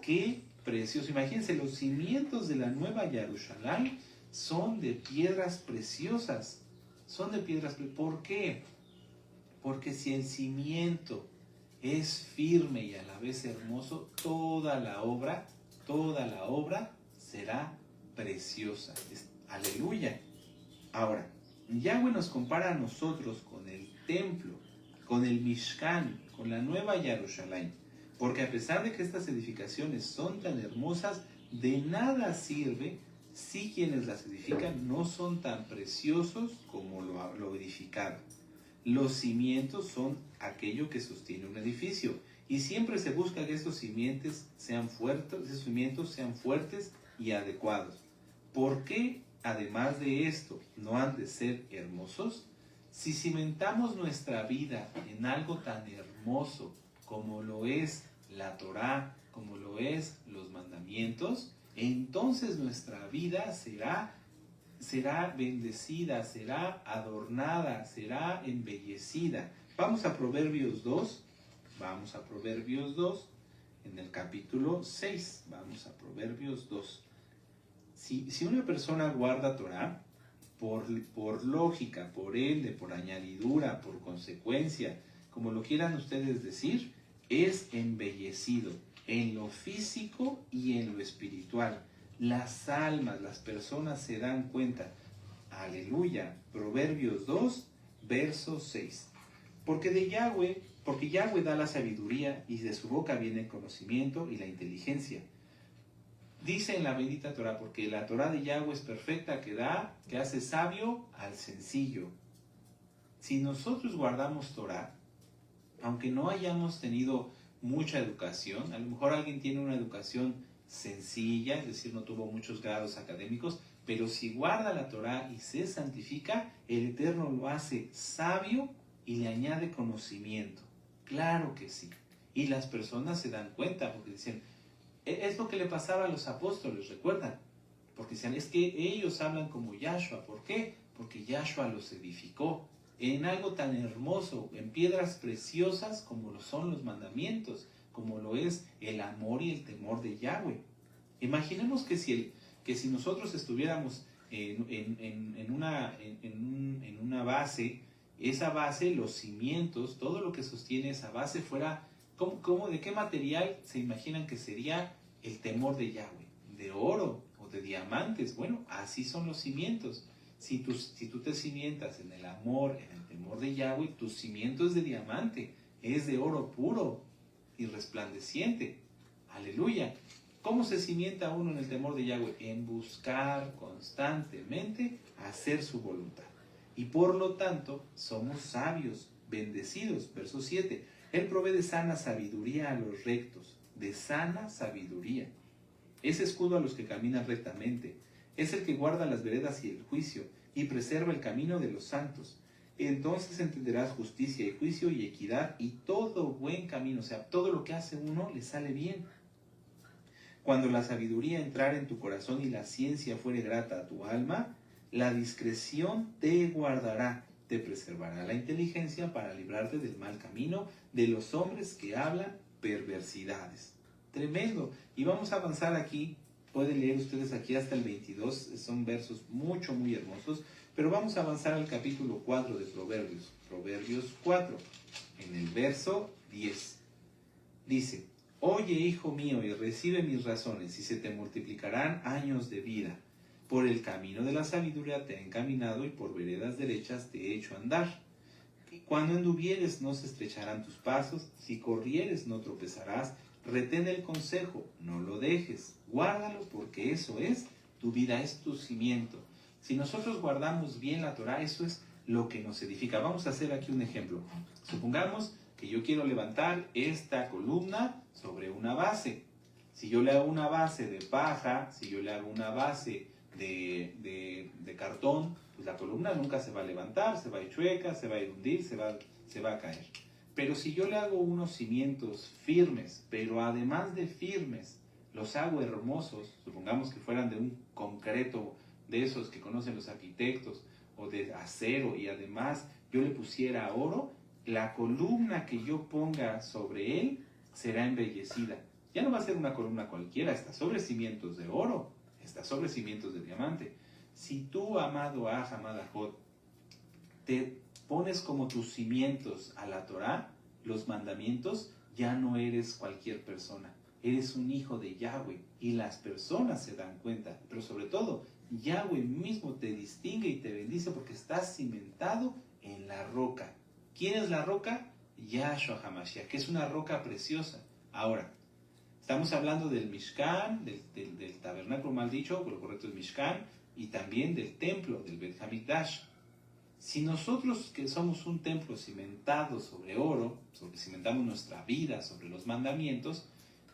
¡Qué precioso! Imagínense, los cimientos de la nueva Jerusalén son de piedras preciosas. Son de piedras preciosas. ¿Por qué? Porque si el cimiento es firme y a la vez hermoso, toda la obra será preciosa. Aleluya. Ahora, Yahweh nos compara a nosotros con el templo, con el Mishkan, con la nueva Jerusalén. Porque a pesar de que estas edificaciones son tan hermosas, de nada sirve si quienes las edifican no son tan preciosos como lo edificado. Los cimientos son aquello que sostiene un edificio y siempre se busca que esos cimientos sean fuertes y adecuados. ¿Por qué, además de esto, no han de ser hermosos? Si cimentamos nuestra vida en algo tan hermoso como lo es la Torá, como lo es los mandamientos, entonces nuestra vida será bendecida, será adornada, será embellecida. Vamos a Proverbios 2, en el capítulo 6, vamos a Proverbios 2. Si una persona guarda Torá, por lógica, por ende, por añadidura, por consecuencia, como lo quieran ustedes decir, es embellecido en lo físico y en lo espiritual. Las almas, las personas se dan cuenta. Aleluya. Proverbios 2, verso 6. Porque Yahweh da la sabiduría y de su boca viene el conocimiento y la inteligencia. Dice en la bendita Torah, porque la Torah de Yahweh es perfecta, que hace sabio al sencillo. Si nosotros guardamos Torah, aunque no hayamos tenido mucha educación, a lo mejor alguien tiene una educación sencilla, es decir, no tuvo muchos grados académicos, pero si guarda la Torah y se santifica, el Eterno lo hace sabio y le añade conocimiento. Claro que sí. Y las personas se dan cuenta porque dicen, es lo que le pasaba a los apóstoles, ¿recuerdan? Porque decían, es que ellos hablan como Yahshua. ¿Por qué? Porque Yahshua los edificó en algo tan hermoso, en piedras preciosas como lo son los mandamientos, como lo es el amor y el temor de Yahweh. Imaginemos que si nosotros estuviéramos en una base, esa base, los cimientos, todo lo que sostiene esa base fuera, ¿de qué material se imaginan que sería el temor de Yahweh? ¿De oro o de diamantes? Bueno, así son los cimientos. Si tú te cimientas en el amor, en el temor de Yahweh, tu cimiento es de diamante, es de oro puro y resplandeciente. Aleluya. ¿Cómo se cimienta uno en el temor de Yahweh? En buscar constantemente hacer su voluntad. Y por lo tanto, somos sabios, bendecidos. Verso 7. Él provee de sana sabiduría a los rectos, de sana sabiduría. Es escudo a los que caminan rectamente. Es el que guarda las veredas y el juicio, y preserva el camino de los santos. Entonces entenderás justicia y juicio y equidad y todo buen camino. O sea, todo lo que hace uno le sale bien. Cuando la sabiduría entrare en tu corazón y la ciencia fuere grata a tu alma, la discreción te guardará, te preservará la inteligencia para librarte del mal camino de los hombres que hablan perversidades. Tremendo. Y vamos a avanzar aquí. Pueden leer ustedes aquí hasta el 22. Son versos muy hermosos. Pero vamos a avanzar al capítulo 4 de Proverbios. Proverbios 4. En el verso 10. Dice: Oye, hijo mío, y recibe mis razones, y se te multiplicarán años de vida. Por el camino de la sabiduría te he encaminado, y por veredas derechas te he hecho andar. Cuando anduvieres no se estrecharán tus pasos, si corrieres no tropezarás. Retén el consejo, no lo dejes, guárdalo, porque eso es tu vida, es tu cimiento. Si nosotros guardamos bien la Torah, eso es lo que nos edifica. Vamos a hacer aquí un ejemplo. Supongamos que yo quiero levantar esta columna sobre una base. Si yo le hago una base de paja, si yo le hago una base de cartón, pues la columna nunca se va a levantar, se va a ir chueca, se va a ir hundir, se va a caer. Pero si yo le hago unos cimientos firmes, pero además de firmes, los hago hermosos, supongamos que fueran de un concreto de esos que conocen los arquitectos, o de acero, y además yo le pusiera oro, la columna que yo ponga sobre él será embellecida. Ya no va a ser una columna cualquiera, está sobre cimientos de oro, está sobre cimientos de diamante. Si tú, amado Aj, amada Jod, te pones como tus cimientos a la Torá, los mandamientos, ya no eres cualquier persona. Eres un hijo de Yahweh y las personas se dan cuenta. Pero sobre todo, Yahweh mismo te distingue y te bendice porque estás cimentado en la roca. ¿Quién es la roca? Yahshua HaMashiach, que es una roca preciosa. Ahora, estamos hablando del Mishkan, del tabernáculo mal dicho, pero lo correcto es Mishkan, y también del templo, del Bet Hamikdash. Si nosotros que somos un templo cimentado sobre oro, cimentamos nuestra vida sobre los mandamientos,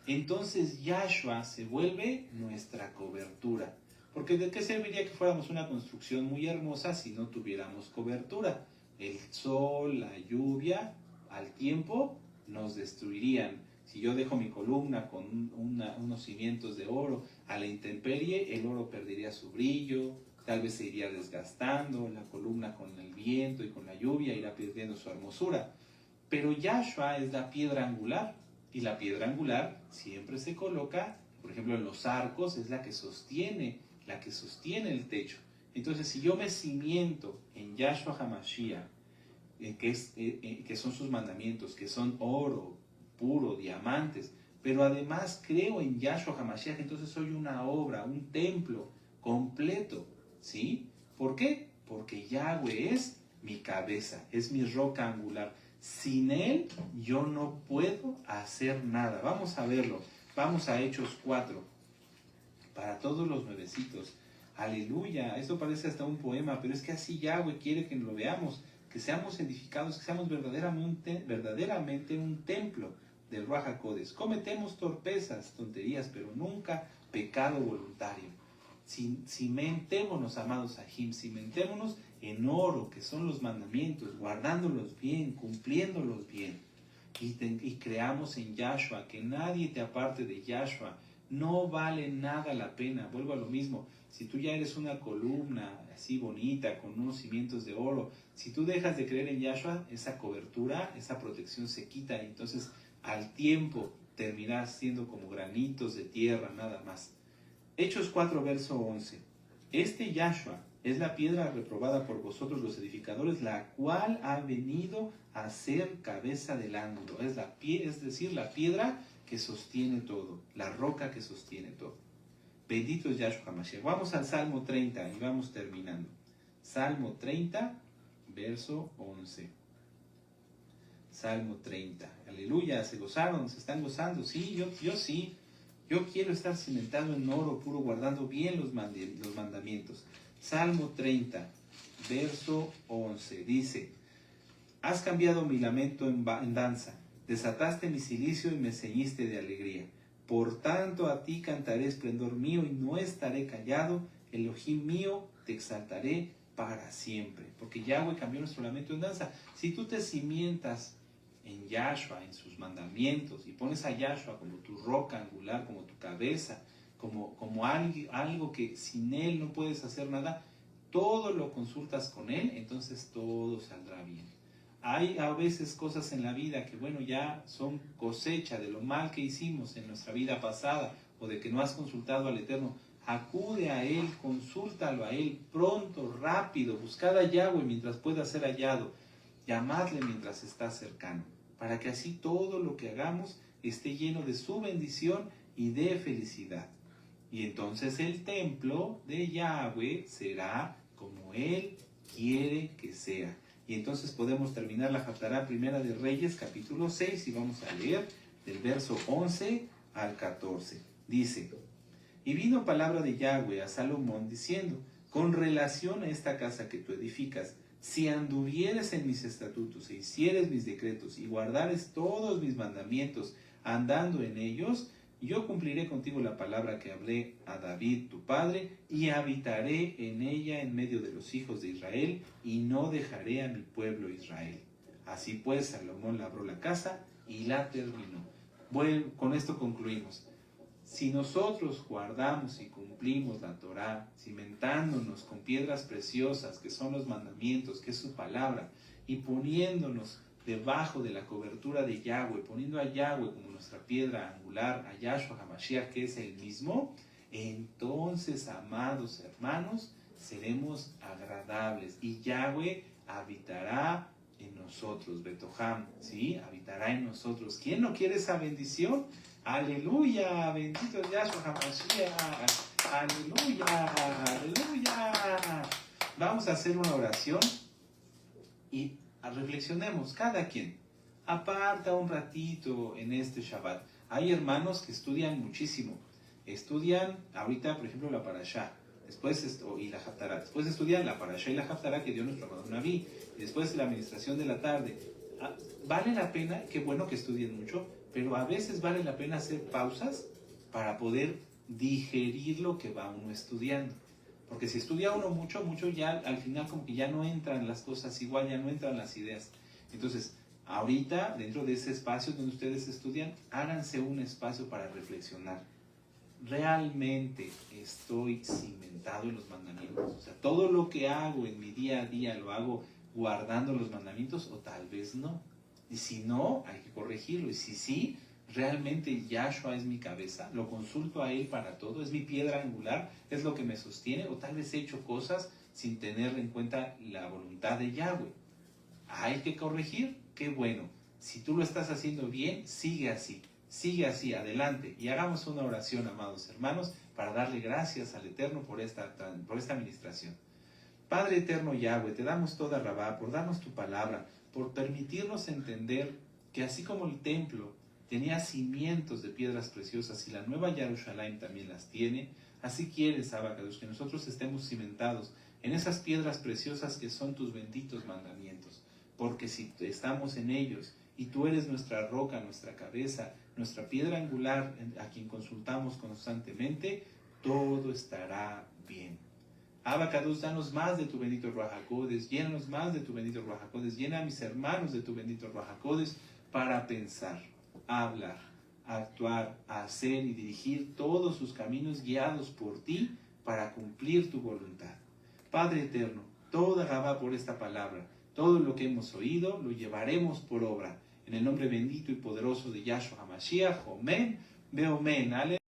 entonces Yahshua se vuelve nuestra cobertura. Porque ¿de qué serviría que fuéramos una construcción muy hermosa si no tuviéramos cobertura? El sol, la lluvia, al tiempo nos destruirían. Si yo dejo mi columna con unos cimientos de oro a la intemperie, el oro perdería su brillo, tal vez se iría desgastando, la columna con el viento y con la lluvia irá perdiendo su hermosura. Pero Yahshua es la piedra angular, y la piedra angular siempre se coloca, por ejemplo, en los arcos, es la que sostiene el techo. Entonces, si yo me cimiento en Yahshua HaMashiach, que son sus mandamientos, que son oro puro, diamantes, pero además creo en Yahshua HaMashiach, entonces soy una obra, un templo completo, ¿sí? ¿Por qué? Porque Yahweh es mi cabeza, es mi roca angular. Sin él yo no puedo hacer nada. Vamos a verlo. Vamos a Hechos 4. Para todos los nuevecitos. Aleluya. Esto parece hasta un poema, pero es que así Yahweh quiere que lo veamos, que seamos edificados, que seamos verdaderamente un templo del Ruach HaKodesh. Cometemos torpezas, tonterías, pero nunca pecado voluntario. Cimentémonos, amados Ajim, cimentémonos en oro, que son los mandamientos, guardándolos bien, cumpliéndolos bien. Y creamos en Yahshua, que nadie te aparte de Yahshua. No vale nada la pena. Vuelvo a lo mismo. Si tú ya eres una columna así bonita, con unos cimientos de oro, si tú dejas de creer en Yahshua, esa cobertura, esa protección se quita. Y entonces al tiempo terminarás siendo como granitos de tierra, nada más. Hechos 4, verso 11. Este Yahshua es la piedra reprobada por vosotros los edificadores, la cual ha venido a ser cabeza del ángulo. Es decir, la piedra que sostiene todo, la roca que sostiene todo. Bendito es Yahshua HaMashiach. Vamos al Salmo 30 y vamos terminando. Salmo 30, verso 11. Salmo 30. Aleluya, ¿se gozaron? ¿Se están gozando? Sí, yo sí. Yo quiero estar cimentado en oro puro, guardando bien los mandamientos. Salmo 30, verso 11. Dice: Has cambiado mi lamento en danza, desataste mi cilicio y me ceñiste de alegría. Por tanto a ti cantaré esplendor mío y no estaré callado. Elohim mío, te exaltaré para siempre. Porque Yahweh cambió nuestro lamento en danza. Si tú te cimientas en Yahshua, en sus mandamientos, y pones a Yahshua como tu roca angular, como tu cabeza, como algo que sin él no puedes hacer nada, todo lo consultas con él, entonces todo saldrá bien. Hay a veces cosas en la vida que, bueno, ya son cosecha de lo mal que hicimos en nuestra vida pasada, o de que no has consultado al Eterno. Acude a él, consúltalo a él, pronto, rápido, buscad a Yahweh mientras pueda ser hallado, llamadle mientras está cercano, para que así todo lo que hagamos esté lleno de su bendición y de felicidad. Y entonces el templo de Yahweh será como él quiere que sea. Y entonces podemos terminar la Haftará Primera de Reyes, capítulo 6, y vamos a leer del verso 11 al 14. Dice: Y vino palabra de Yahweh a Salomón diciendo: Con relación a esta casa que tú edificas, si anduvieres en mis estatutos e hicieres mis decretos y guardares todos mis mandamientos andando en ellos, yo cumpliré contigo la palabra que hablé a David tu padre, y habitaré en ella en medio de los hijos de Israel, y no dejaré a mi pueblo Israel. Así pues, Salomón labró la casa y la terminó. Bueno, con esto concluimos. Si nosotros guardamos y cumplimos la Torá, cimentándonos con piedras preciosas, que son los mandamientos, que es su palabra, y poniéndonos debajo de la cobertura de Yahweh, poniendo a Yahweh como nuestra piedra angular, a Yahshua HaMashiach, que es el mismo, entonces, amados hermanos, seremos agradables y Yahweh habitará en nosotros, Betoham, ¿sí? Habitará en nosotros. ¿Quién no quiere esa bendición? Aleluya, bendito Yahshua HaMashiach, aleluya, aleluya. Vamos a hacer una oración y reflexionemos, cada quien. Aparta un ratito en este Shabbat. Hay hermanos que estudian muchísimo. Estudian ahorita, por ejemplo, la Parashá, y la Haftará. Después estudian la Parashá y la Haftará que dio nuestro amado Naví. Y después la administración de la tarde. Vale la pena, qué bueno que estudien mucho, pero a veces vale la pena hacer pausas para poder digerir lo que va uno estudiando. Porque si estudia uno mucho, ya al final como que ya no entran las cosas igual, ya no entran las ideas. Entonces, ahorita, dentro de ese espacio donde ustedes estudian, háganse un espacio para reflexionar. ¿Realmente estoy cimentado en los mandamientos? O sea, todo lo que hago en mi día a día lo hago guardando los mandamientos o tal vez no. Y si no, hay que corregirlo. Y si sí, realmente Yahshua es mi cabeza, lo consulto a Él para todo, es mi piedra angular, es lo que me sostiene, o tal vez he hecho cosas sin tener en cuenta la voluntad de Yahweh. Hay que corregir, qué bueno. Si tú lo estás haciendo bien, sigue así, adelante. Y hagamos una oración, amados hermanos, para darle gracias al Eterno por esta administración. Padre eterno Yahweh, te damos toda Rabá por darnos tu palabra, por permitirnos entender que así como el templo tenía cimientos de piedras preciosas y la nueva Jerusalén también las tiene, así quieres, Abacados, que nosotros estemos cimentados en esas piedras preciosas que son tus benditos mandamientos. Porque si estamos en ellos y tú eres nuestra roca, nuestra cabeza, nuestra piedra angular a quien consultamos constantemente, todo estará bien. Abacados, danos más de tu bendito Ruach HaKodesh, llénanos más de tu bendito Ruach HaKodesh, llena a mis hermanos de tu bendito Ruach HaKodesh para pensar, hablar, actuar, hacer y dirigir todos sus caminos guiados por ti para cumplir tu voluntad. Padre eterno, toda Rabá por esta palabra, todo lo que hemos oído lo llevaremos por obra. En el nombre bendito y poderoso de Yahshua HaMashiach, Omen, Beomen, Ale.